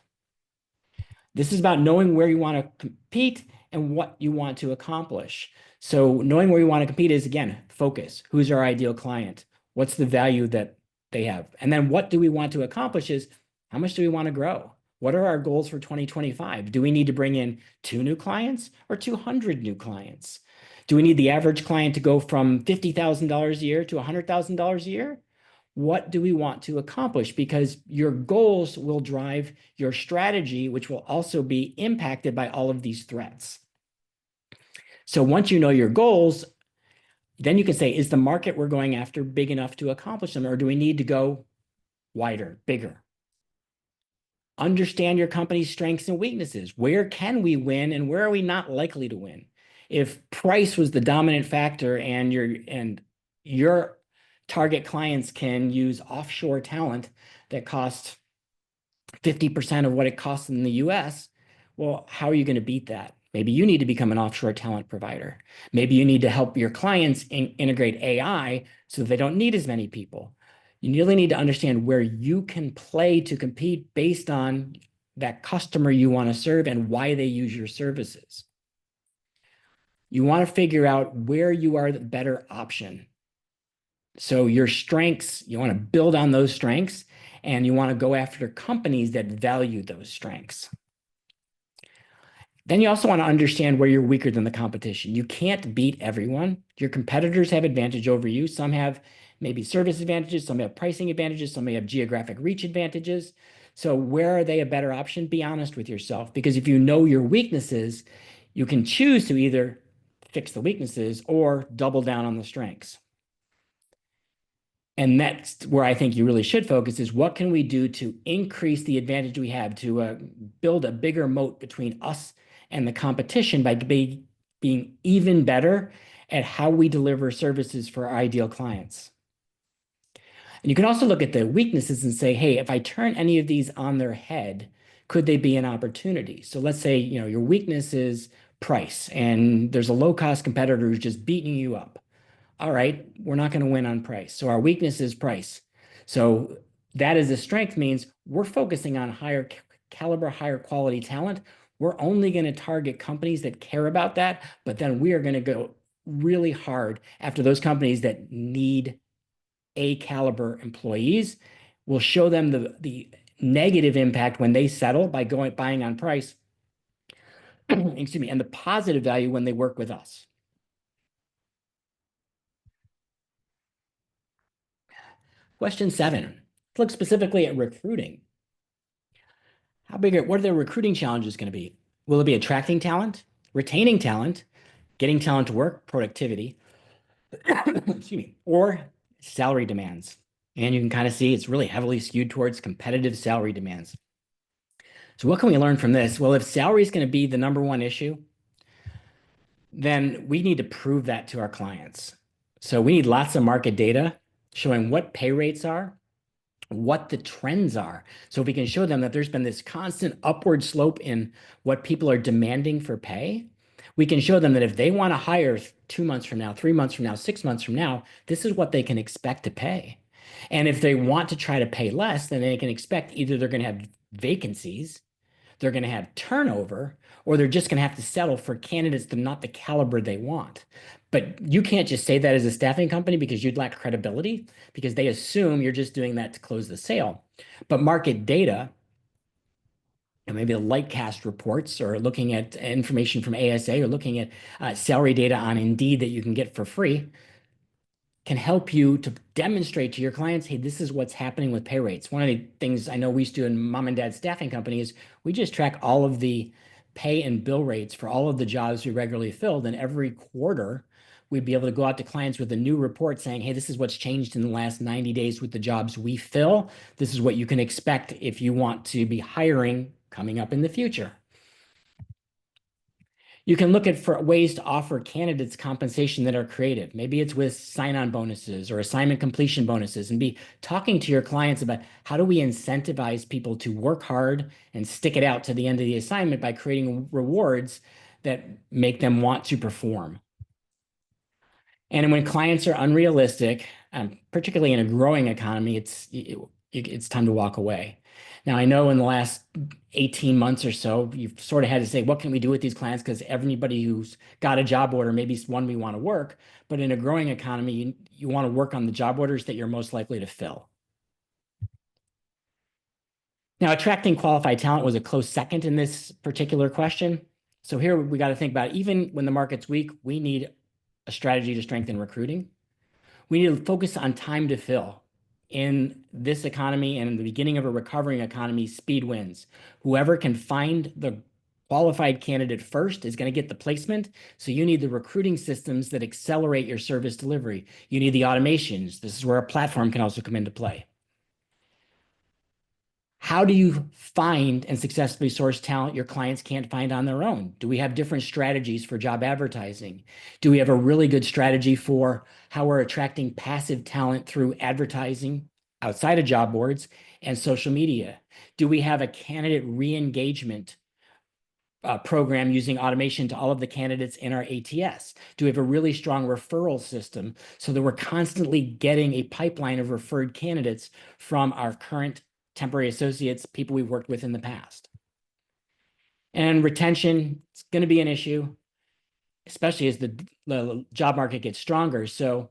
This is about knowing where you want to compete and what you want to accomplish. So knowing where you want to compete is, again, focus. Who's our ideal client? What's the value that they have? And then what do we want to accomplish is, how much do we want to grow? What are our goals for 2025? Do we need to bring in 2 new clients or 200 new clients? Do we need the average client to go from $50,000 a year to $100,000 a year? What do we want to accomplish? Because your goals will drive your strategy, which will also be impacted by all of these threats. So once you know your goals, then you can say, is the market we're going after big enough to accomplish them, or do we need to go wider, bigger? Understand your company's strengths and weaknesses. Where can we win and where are we not likely to win? If price was the dominant factor and your target clients can use offshore talent that costs 50% of what it costs in the US, well, how are you going to beat that? Maybe you need to become an offshore talent provider. Maybe you need to help your clients integrate AI so that they don't need as many people. You really need to understand where you can play to compete based on that customer you want to serve and why they use your services. You want to figure out where you are the better option. So your strengths, you want to build on those strengths, and you want to go after companies that value those strengths. Then you also want to understand where you're weaker than the competition. You can't beat everyone. Your competitors have advantage over you. Some have maybe service advantages, some have pricing advantages, some may have geographic reach advantages. So where are they a better option? Be honest with yourself, because if you know your weaknesses, you can choose to either fix the weaknesses or double down on the strengths. And that's where I think you really should focus is what can we do to increase the advantage we have to build a bigger moat between us and the competition by being even better at how we deliver services for our ideal clients. And you can also look at the weaknesses and say, hey, if I turn any of these on their head, could they be an opportunity? So let's say, your weakness is price and there's a low-cost competitor who's just beating you up. All right, we're not going to win on price. So our weakness is price. So that as a strength means we're focusing on higher caliber, higher quality talent. We're only going to target companies that care about that, but then we are going to go really hard after those companies that need A caliber employees. We'll show them the negative impact when they settle by buying on price, excuse me, and the positive value when they work with us. Question 7. Let's look specifically at recruiting. What are the recruiting challenges going to be? Will it be attracting talent, retaining talent, getting talent to work, productivity, excuse me, or salary demands? And you can kind of see it's really heavily skewed towards competitive salary demands. So what can we learn from this? Well, if salary is going to be the number one issue, then we need to prove that to our clients. So we need lots of market data showing what pay rates are, what the trends are. So if we can show them that there's been this constant upward slope in what people are demanding for pay, we can show them that if they want to hire 2 months from now, 3 months from now, 6 months from now, this is what they can expect to pay. And if they want to try to pay less, then they can expect either they're going to have vacancies, they're going to have turnover, or they're just going to have to settle for candidates that are not the caliber they want. But you can't just say that as a staffing company because you'd lack credibility because they assume you're just doing that to close the sale. But market data, and maybe the Lightcast reports or looking at information from ASA or looking at salary data on Indeed that you can get for free, can help you to demonstrate to your clients, hey, this is what's happening with pay rates. One of the things I know we used to do in mom and dad staffing company is we just track all of the pay and bill rates for all of the jobs we regularly filled. And every quarter, we'd be able to go out to clients with a new report saying, hey, this is what's changed in the last 90 days with the jobs we fill. This is what you can expect if you want to be hiring coming up in the future. You can look at for ways to offer candidates compensation that are creative. Maybe it's with sign-on bonuses or assignment completion bonuses, and be talking to your clients about how do we incentivize people to work hard and stick it out to the end of the assignment by creating rewards that make them want to perform. And when clients are unrealistic, particularly in a growing economy, it's time to walk away. Now, I know in the last 18 months or so, you've sort of had to say, what can we do with these clients? Because everybody who's got a job order, maybe it's one we want to work. But in a growing economy, you want to work on the job orders that you're most likely to fill. Now, attracting qualified talent was a close second in this particular question. So here we got to think about, even when the market's weak, we need a strategy to strengthen recruiting. We need to focus on time to fill. In this economy and in the beginning of a recovering economy, speed wins. Whoever can find the qualified candidate first is going to get the placement. So you need the recruiting systems that accelerate your service delivery. You need the automations. This is where a platform can also come into play. How do you find and successfully source talent your clients can't find on their own? Do we have different strategies for job advertising? Do we have a really good strategy for how we're attracting passive talent through advertising outside of job boards and social media? Do we have a candidate re-engagement program using automation to all of the candidates in our ATS? Do we have a really strong referral system so that we're constantly getting a pipeline of referred candidates from our current temporary associates, people we've worked with in the past? And retention is going to be an issue, especially as the job market gets stronger. So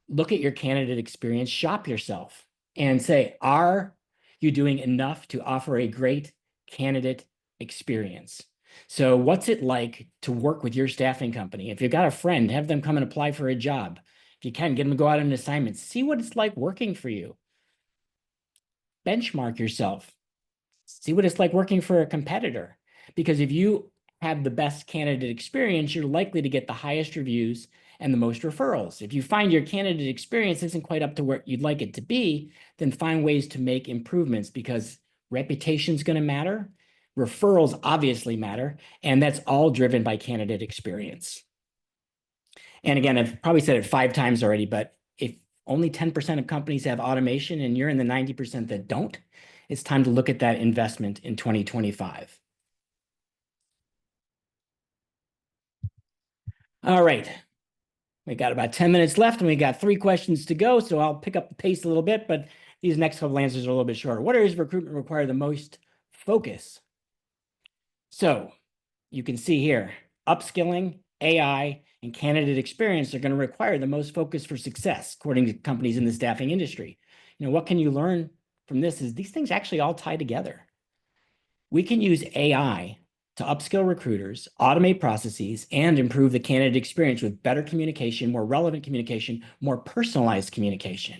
look at your candidate experience, shop yourself, and say, are you doing enough to offer a great candidate experience? So what's it like to work with your staffing company? If you've got a friend, have them come and apply for a job. If you can, get them to go out on an assignment. See what it's like working for you. Benchmark yourself. See what it's like working for a competitor. Because if you have the best candidate experience, you're likely to get the highest reviews and the most referrals. If you find your candidate experience isn't quite up to where you'd like it to be, then find ways to make improvements, because reputation is going to matter. Referrals obviously matter, and that's all driven by candidate experience. And again, I've probably said it 5 times already, but if only 10% of companies have automation and you're in the 90% that don't, it's time to look at that investment in 2025. All right. We got about 10 minutes left and we got 3 questions to go. So I'll pick up the pace a little bit, but these next couple answers are a little bit shorter. What areas of recruitment require the most focus? So you can see here, upskilling, AI, and candidate experience are going to require the most focus for success, according to companies in the staffing industry. What can you learn from this is these things actually all tie together. We can use AI to upskill recruiters, automate processes, and improve the candidate experience with better communication, more relevant communication, more personalized communication.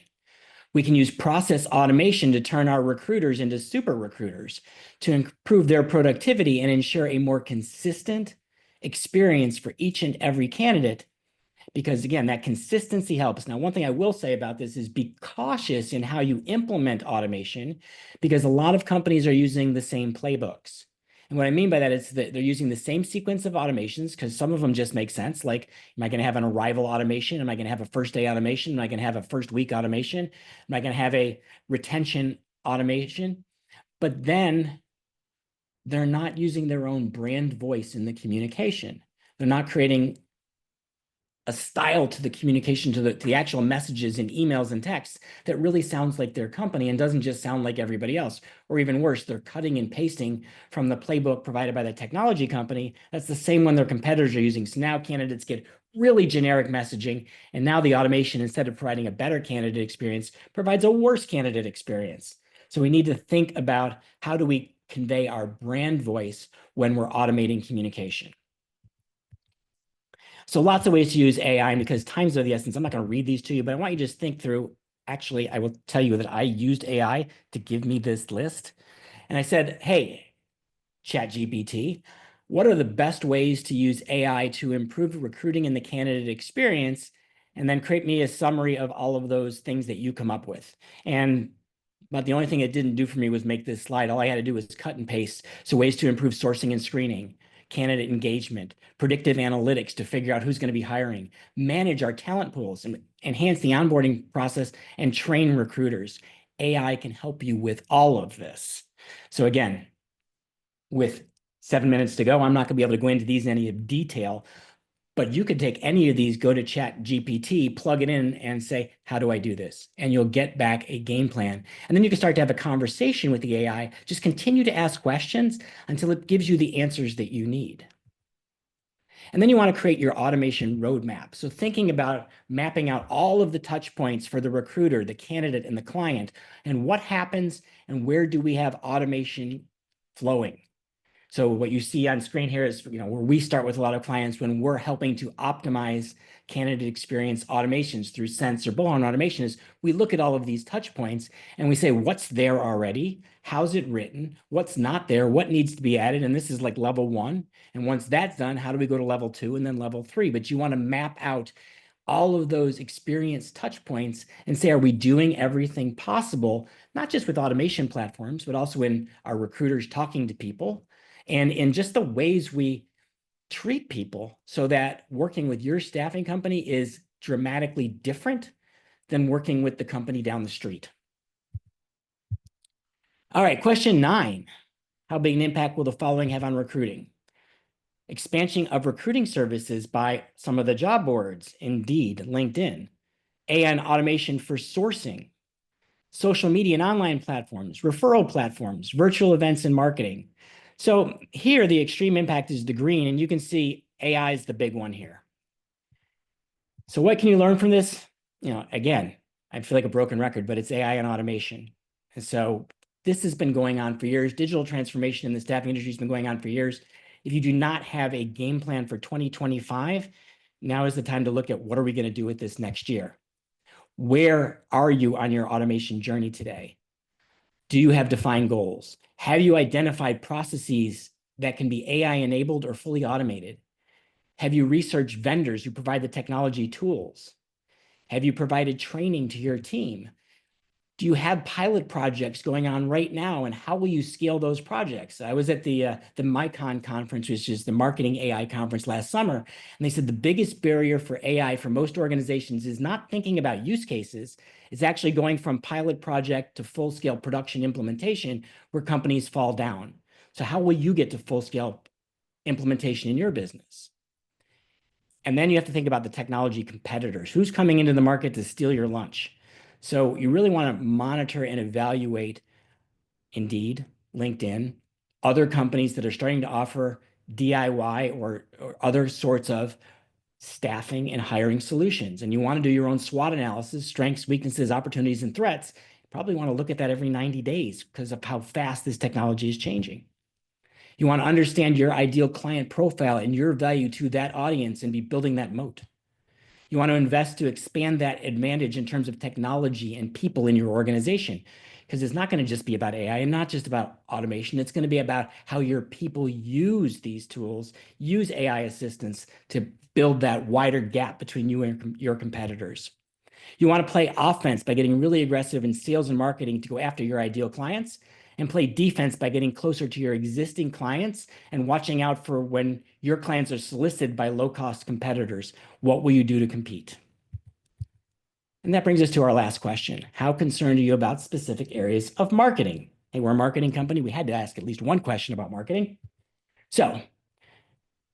We can use process automation to turn our recruiters into super recruiters, to improve their productivity and ensure a more consistent experience for each and every candidate. Because again, that consistency helps. Now, one thing I will say about this is be cautious in how you implement automation, because a lot of companies are using the same playbooks. And what I mean by that is that they're using the same sequence of automations, because some of them just make sense. Like, am I going to have an arrival automation? Am I going to have a first day automation? Am I going to have a first week automation? Am I going to have a retention automation? But then they're not using their own brand voice in the communication. They're not creating a style to the communication, to the actual messages and emails and texts that really sounds like their company and doesn't just sound like everybody else. Or even worse, they're cutting and pasting from the playbook provided by the technology company. That's the same one their competitors are using. So now candidates get really generic messaging, and now the automation, instead of providing a better candidate experience, provides a worse candidate experience. So we need to think about, how do we convey our brand voice when we're automating communication? So lots of ways to use AI, and because time's of the essence, I'm not going to read these to you, but I want you to just think through. Actually, I will tell you that I used AI to give me this list. And I said, hey, ChatGPT, what are the best ways to use AI to improve recruiting and the candidate experience? And then create me a summary of all of those things that you come up with. But the only thing it didn't do for me was make this slide. All I had to do was cut and paste. So ways to improve sourcing and screening, candidate engagement, predictive analytics to figure out who's going to be hiring, manage our talent pools, and enhance the onboarding process, and train recruiters. AI can help you with all of this. So again, with 7 minutes to go, I'm not going to be able to go into these in any detail, but you could take any of these, go to ChatGPT, plug it in, and say, how do I do this? And you'll get back a game plan. And then you can start to have a conversation with the AI. Just continue to ask questions until it gives you the answers that you need. And then you want to create your automation roadmap. So thinking about mapping out all of the touch points for the recruiter, the candidate, and the client, and what happens and where do we have automation flowing. So what you see on screen here is, where we start with a lot of clients when we're helping to optimize candidate experience automations through Sense or Bullhorn automation, is we look at all of these touch points and we say, what's there already? How's it written? What's not there? What needs to be added? And this is like level 1. And once that's done, how do we go to level 2 and then level 3? But you want to map out all of those experience touch points and say, are we doing everything possible, not just with automation platforms, but also in our recruiters talking to people, and in just the ways we treat people, so that working with your staffing company is dramatically different than working with the company down the street. All right, question 9. How big an impact will the following have on recruiting? Expansion of recruiting services by some of the job boards, Indeed, LinkedIn, AI and automation for sourcing, social media and online platforms, referral platforms, virtual events and marketing. So here, the extreme impact is the green, and you can see AI is the big one here. So what can you learn from this? Again, I feel like a broken record, but it's AI and automation. And so this has been going on for years. Digital transformation in the staffing industry has been going on for years. If you do not have a game plan for 2025, now is the time to look at what are we going to do with this next year? Where are you on your automation journey today? Do you have defined goals? Have you identified processes that can be AI enabled or fully automated? Have you researched vendors who provide the technology tools? Have you provided training to your team? Do you have pilot projects going on right now, and how will you scale those projects? I was at the MyCon conference, which is the marketing AI conference last summer, and they said the biggest barrier for AI for most organizations is not thinking about use cases. It's actually going from pilot project to full-scale production implementation where companies fall down. So how will you get to full-scale implementation in your business? And then you have to think about the technology competitors. Who's coming into the market to steal your lunch? So you really want to monitor and evaluate Indeed, LinkedIn, other companies that are starting to offer DIY or other sorts of staffing and hiring solutions. And you want to do your own SWOT analysis, strengths, weaknesses, opportunities, and threats. You probably want to look at that every 90 days because of how fast this technology is changing. You want to understand your ideal client profile and your value to that audience and be building that moat. You want to invest to expand that advantage in terms of technology and people in your organization, because it's not going to just be about AI and not just about automation. It's going to be about how your people use these tools, use AI assistants to build that wider gap between you and your competitors. You want to play offense by getting really aggressive in sales and marketing to go after your ideal clients, and play defense by getting closer to your existing clients and watching out for when your clients are solicited by low-cost competitors. What will you do to compete? And that brings us to our last question. How concerned are you about specific areas of marketing? Hey, we're a marketing company. We had to ask at least one question about marketing. So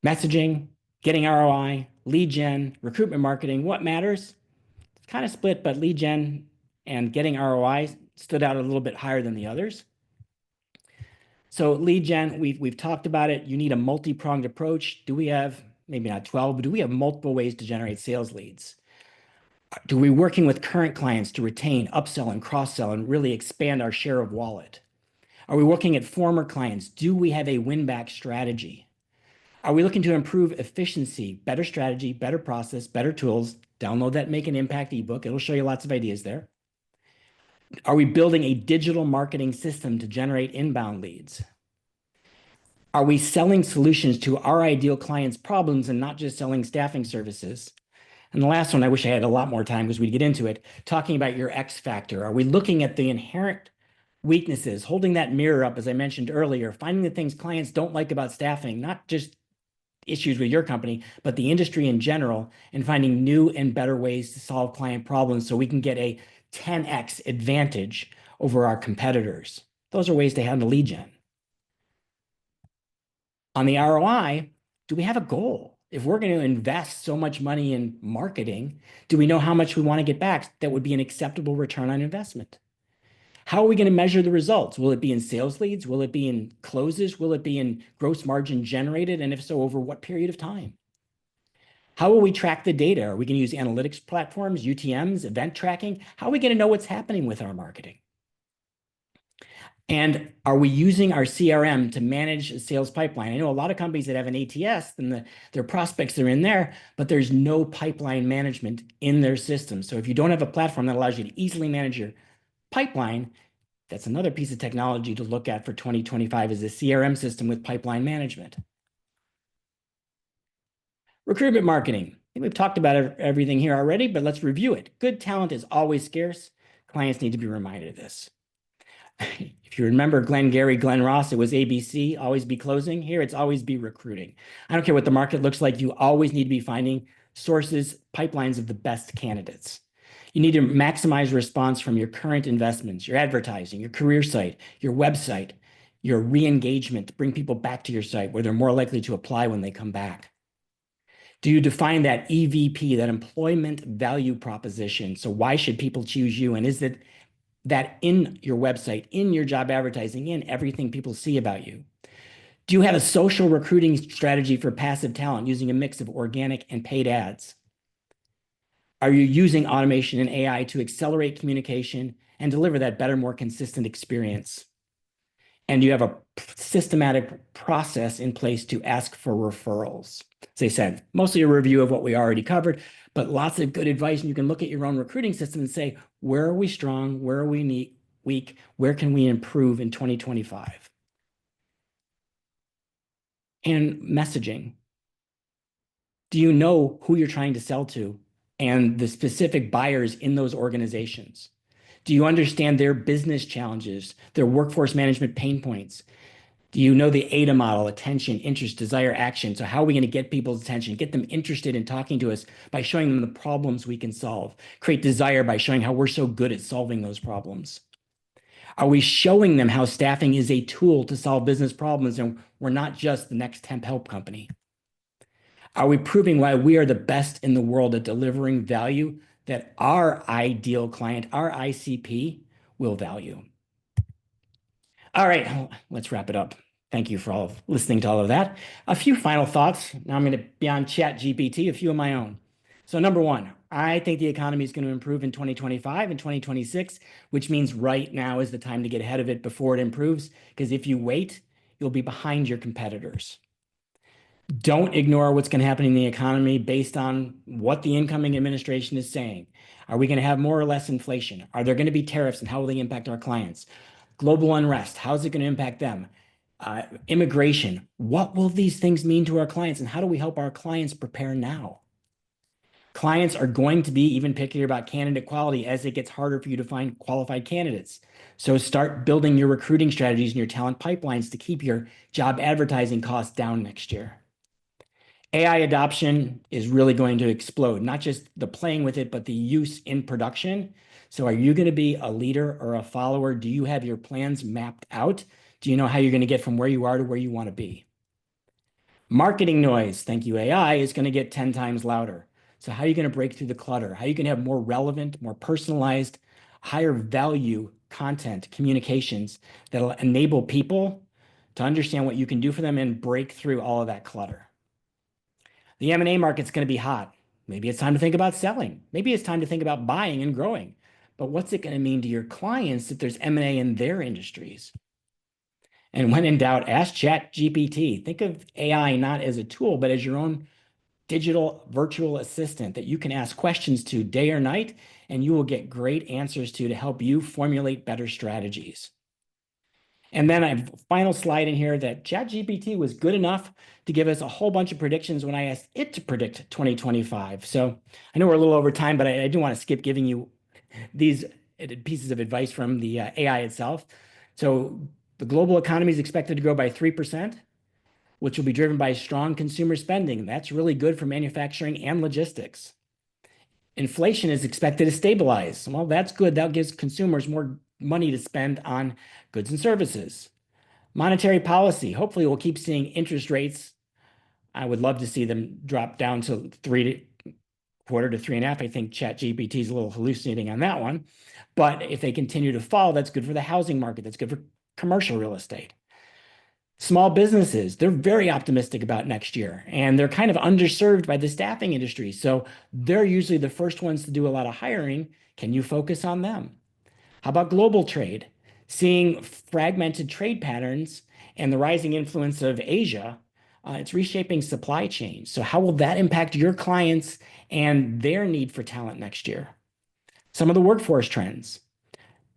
messaging, getting ROI, lead gen, recruitment marketing, what matters? It's kind of split, but lead gen and getting ROI stood out a little bit higher than the others. So lead gen, we've talked about it. You need a multi-pronged approach. Do we have, maybe not 12, but do we have multiple ways to generate sales leads? Do we working with current clients to retain, upsell, and cross-sell and really expand our share of wallet? Are we looking at former clients? Do we have a win-back strategy? Are we looking to improve efficiency, better strategy, better process, better tools? Download that Make an Impact ebook. It'll show you lots of ideas there. Are we building a digital marketing system to generate inbound leads? Are we selling solutions to our ideal clients' problems and not just selling staffing services? And the last one, I wish I had a lot more time because we'd get into it, talking about your X factor. Are we looking at the inherent weaknesses, holding that mirror up, as I mentioned earlier, finding the things clients don't like about staffing, not just issues with your company, but the industry in general, and finding new and better ways to solve client problems so we can get a 10x advantage over our competitors? Those are ways to handle lead gen. On the ROI, do we have a goal? If we're going to invest so much money in marketing, do we know how much we want to get back that would be an acceptable return on investment? How are we going to measure the results? Will it be in sales leads? Will it be in closes? Will it be in gross margin generated? And if so, over what period of time? How will we track the data? Are we going to use analytics platforms, UTMs, event tracking? How are we going to know what's happening with our marketing? And are we using our CRM to manage a sales pipeline? I know a lot of companies that have an ATS, and their prospects are in there, but there's no pipeline management in their system. So if you don't have a platform that allows you to easily manage your pipeline, that's another piece of technology to look at for 2025 is a CRM system with pipeline management. Recruitment marketing. I think we've talked about everything here already, but let's review it. Good talent is always scarce. Clients need to be reminded of this. If you remember Glenn Ross, it was ABC, always be closing. Here, it's always be recruiting. I don't care what the market looks like. You always need to be finding sources, pipelines of the best candidates. You need to maximize response from your current investments, your advertising, your career site, your website, your re-engagement, bring people back to your site where they're more likely to apply when they come back? Do you define that EVP, that employment value proposition? So why should people choose you? And is it that in your website, in your job advertising, in everything people see about you? Do you have a social recruiting strategy for passive talent using a mix of organic and paid ads? Are you using automation and AI to accelerate communication and deliver that better, more consistent experience? And you have a systematic process in place to ask for referrals. As I said, mostly a review of what we already covered, but lots of good advice. And you can look at your own recruiting system and say, where are we strong? Where are we weak? Where can we improve in 2025? And messaging. Do you know who you're trying to sell to and the specific buyers in those organizations? Do you understand their business challenges, their workforce management pain points? Do you know the AIDA model, attention, interest, desire, action? So how are we going to get people's attention, get them interested in talking to us by showing them the problems we can solve, create desire by showing how we're so good at solving those problems? Are we showing them how staffing is a tool to solve business problems and we're not just the next temp help company? Are we proving why we are the best in the world at delivering value that our ideal client, our ICP, will value? All right, let's wrap it up. Thank you for all listening to all of that. A few final thoughts. Now I'm going to be on ChatGPT, a few of my own. So number one, I think the economy is going to improve in 2025 and 2026, which means right now is the time to get ahead of it before it improves, because if you wait, you'll be behind your competitors. Don't ignore what's going to happen in the economy based on what the incoming administration is saying. Are we going to have more or less inflation? Are there going to be tariffs and how will they impact our clients? Global unrest, how's it going to impact them? Immigration, what will these things mean to our clients and how do we help our clients prepare now? Clients are going to be even pickier about candidate quality as it gets harder for you to find qualified candidates. So start building your recruiting strategies and your talent pipelines to keep your job advertising costs down next year. AI adoption is really going to explode, not just the playing with it, but the use in production. So are you going to be a leader or a follower? Do you have your plans mapped out? Do you know how you're going to get from where you are to where you want to be? Marketing noise, thank you, AI, is going to get 10 times louder. So how are you going to break through the clutter? How are you going to have more relevant, more personalized, higher value content, communications that'll enable people to understand what you can do for them and break through all of that clutter? The M&A market's going to be hot. Maybe it's time to think about selling. Maybe it's time to think about buying and growing. But what's it going to mean to your clients if there's M&A in their industries? And when in doubt, ask ChatGPT. Think of AI not as a tool, but as your own digital virtual assistant that you can ask questions to day or night, and you will get great answers to help you formulate better strategies. And then I have a final slide in here that ChatGPT was good enough to give us a whole bunch of predictions when I asked it to predict 2025. So I know we're a little over time, but I do want to skip giving you these pieces of advice from the AI itself. So the global economy is expected to grow by 3%, which will be driven by strong consumer spending. That's really good for manufacturing and logistics. Inflation is expected to stabilize. Well, that's good. That gives consumers more money to spend on goods and services. Monetary policy, hopefully we'll keep seeing interest rates. I would love to see them drop down to 3.25 to 3.5. I think ChatGPT is a little hallucinating on that one. But if they continue to fall, that's good for the housing market. That's good for commercial real estate. Small businesses, they're very optimistic about next year, and they're kind of underserved by the staffing industry. So they're usually the first ones to do a lot of hiring. Can you focus on them? How about global trade? Seeing fragmented trade patterns and the rising influence of Asia, it's reshaping supply chains. So how will that impact your clients and their need for talent next year? Some of the workforce trends.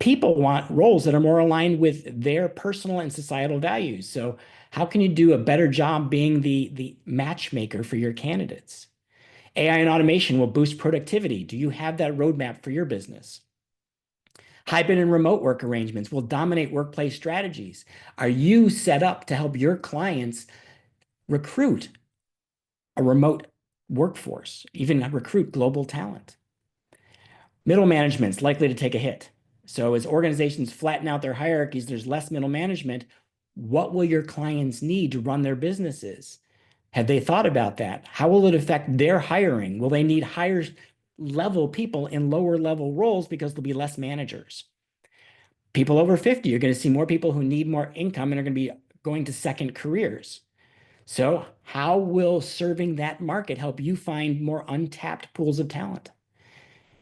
People want roles that are more aligned with their personal and societal values. So how can you do a better job being the matchmaker for your candidates? AI and automation will boost productivity. Do you have that roadmap for your business? Hybrid and remote work arrangements will dominate workplace strategies. Are you set up to help your clients recruit a remote workforce, even recruit global talent? Middle management's likely to take a hit. So as organizations flatten out their hierarchies, there's less middle management. What will your clients need to run their businesses? Have they thought about that? How will it affect their hiring? Will they need higher level people in lower level roles because there'll be less managers? People over 50, you're going to see more people who need more income and are going to be going to second careers. So, how will serving that market help you find more untapped pools of talent?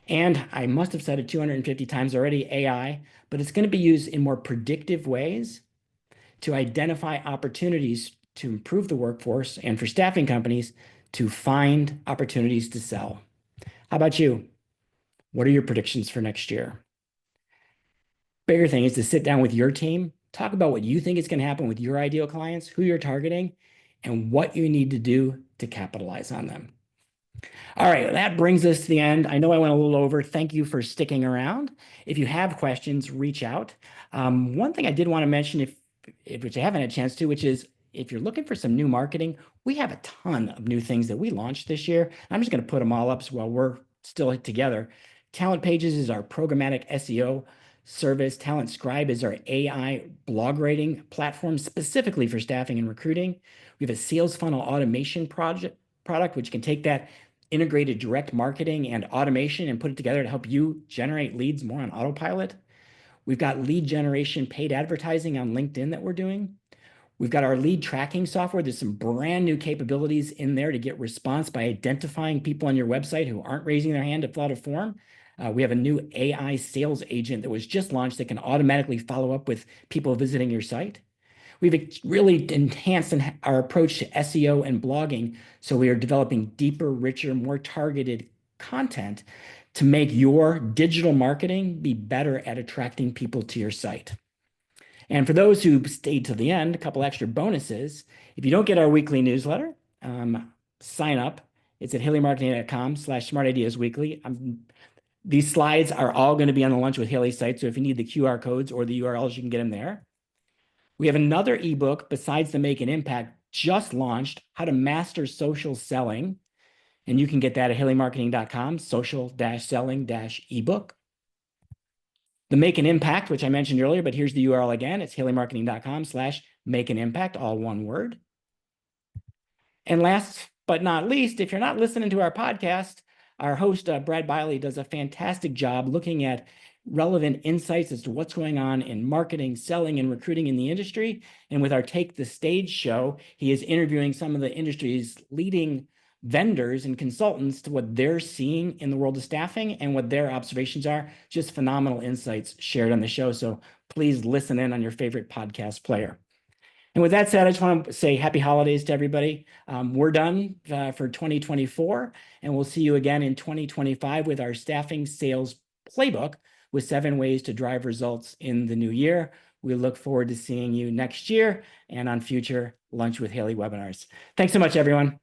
And I must have said it 250 times already, AI, but it's going to be used in more predictive ways to identify opportunities to improve the workforce and for staffing companies to find opportunities to sell. How about you? What are your predictions for next year? Bigger thing is to sit down with your team, talk about what you think is going to happen with your ideal clients, who you're targeting, and what you need to do to capitalize on them. All right, that brings us to the end. I know I went a little over. Thank you for sticking around. If you have questions, reach out. One thing I did want to mention, which I haven't had a chance to, which is if you're looking for some new marketing, we have a ton of new things that we launched this year. I'm just going to put them all up while we're still together. Talent Pages is our programmatic SEO service. Talent Scribe is our AI blog writing platform specifically for staffing and recruiting. We have a sales funnel automation product, which can take that integrated direct marketing and automation and put it together to help you generate leads more on autopilot. We've got lead generation paid advertising on LinkedIn that we're doing. We've got our lead tracking software. There's some brand new capabilities in there to get response by identifying people on your website who aren't raising their hand to fill out a form. We have a new AI sales agent that was just launched that can automatically follow up with people visiting your site. We've really enhanced our approach to SEO and blogging, so we are developing deeper, richer, more targeted content to make your digital marketing be better at attracting people to your site. And for those who stayed to the end, a couple extra bonuses. If you don't get our weekly newsletter, sign up. It's at haleymarketing.com/smartideasweekly. These slides are all going to be on the Lunch with Haley site, so if you need the QR codes or the URLs, you can get them there. We have another ebook besides the Make an Impact, just launched, How to Master Social Selling. And you can get that at haleymarketing.com, social-selling-ebook. The Make an Impact, which I mentioned earlier, but here's the URL again. It's haleymarketing.com/make-an-impact, all one word. And last but not least, if you're not listening to our podcast, our host, Brad Biley, does a fantastic job looking at relevant insights as to what's going on in marketing, selling, and recruiting in the industry. And with our Take the Stage show, he is interviewing some of the industry's leading vendors and consultants to what they're seeing in the world of staffing and what their observations are. Just phenomenal insights shared on the show. So please listen in on your favorite podcast player. And with that said, I just want to say happy holidays to everybody. We're done for 2024, and we'll see you again in 2025 with our staffing sales playbook with 7 ways to drive results in the new year. We look forward to seeing you next year and on future Lunch with Haley webinars. Thanks so much, everyone.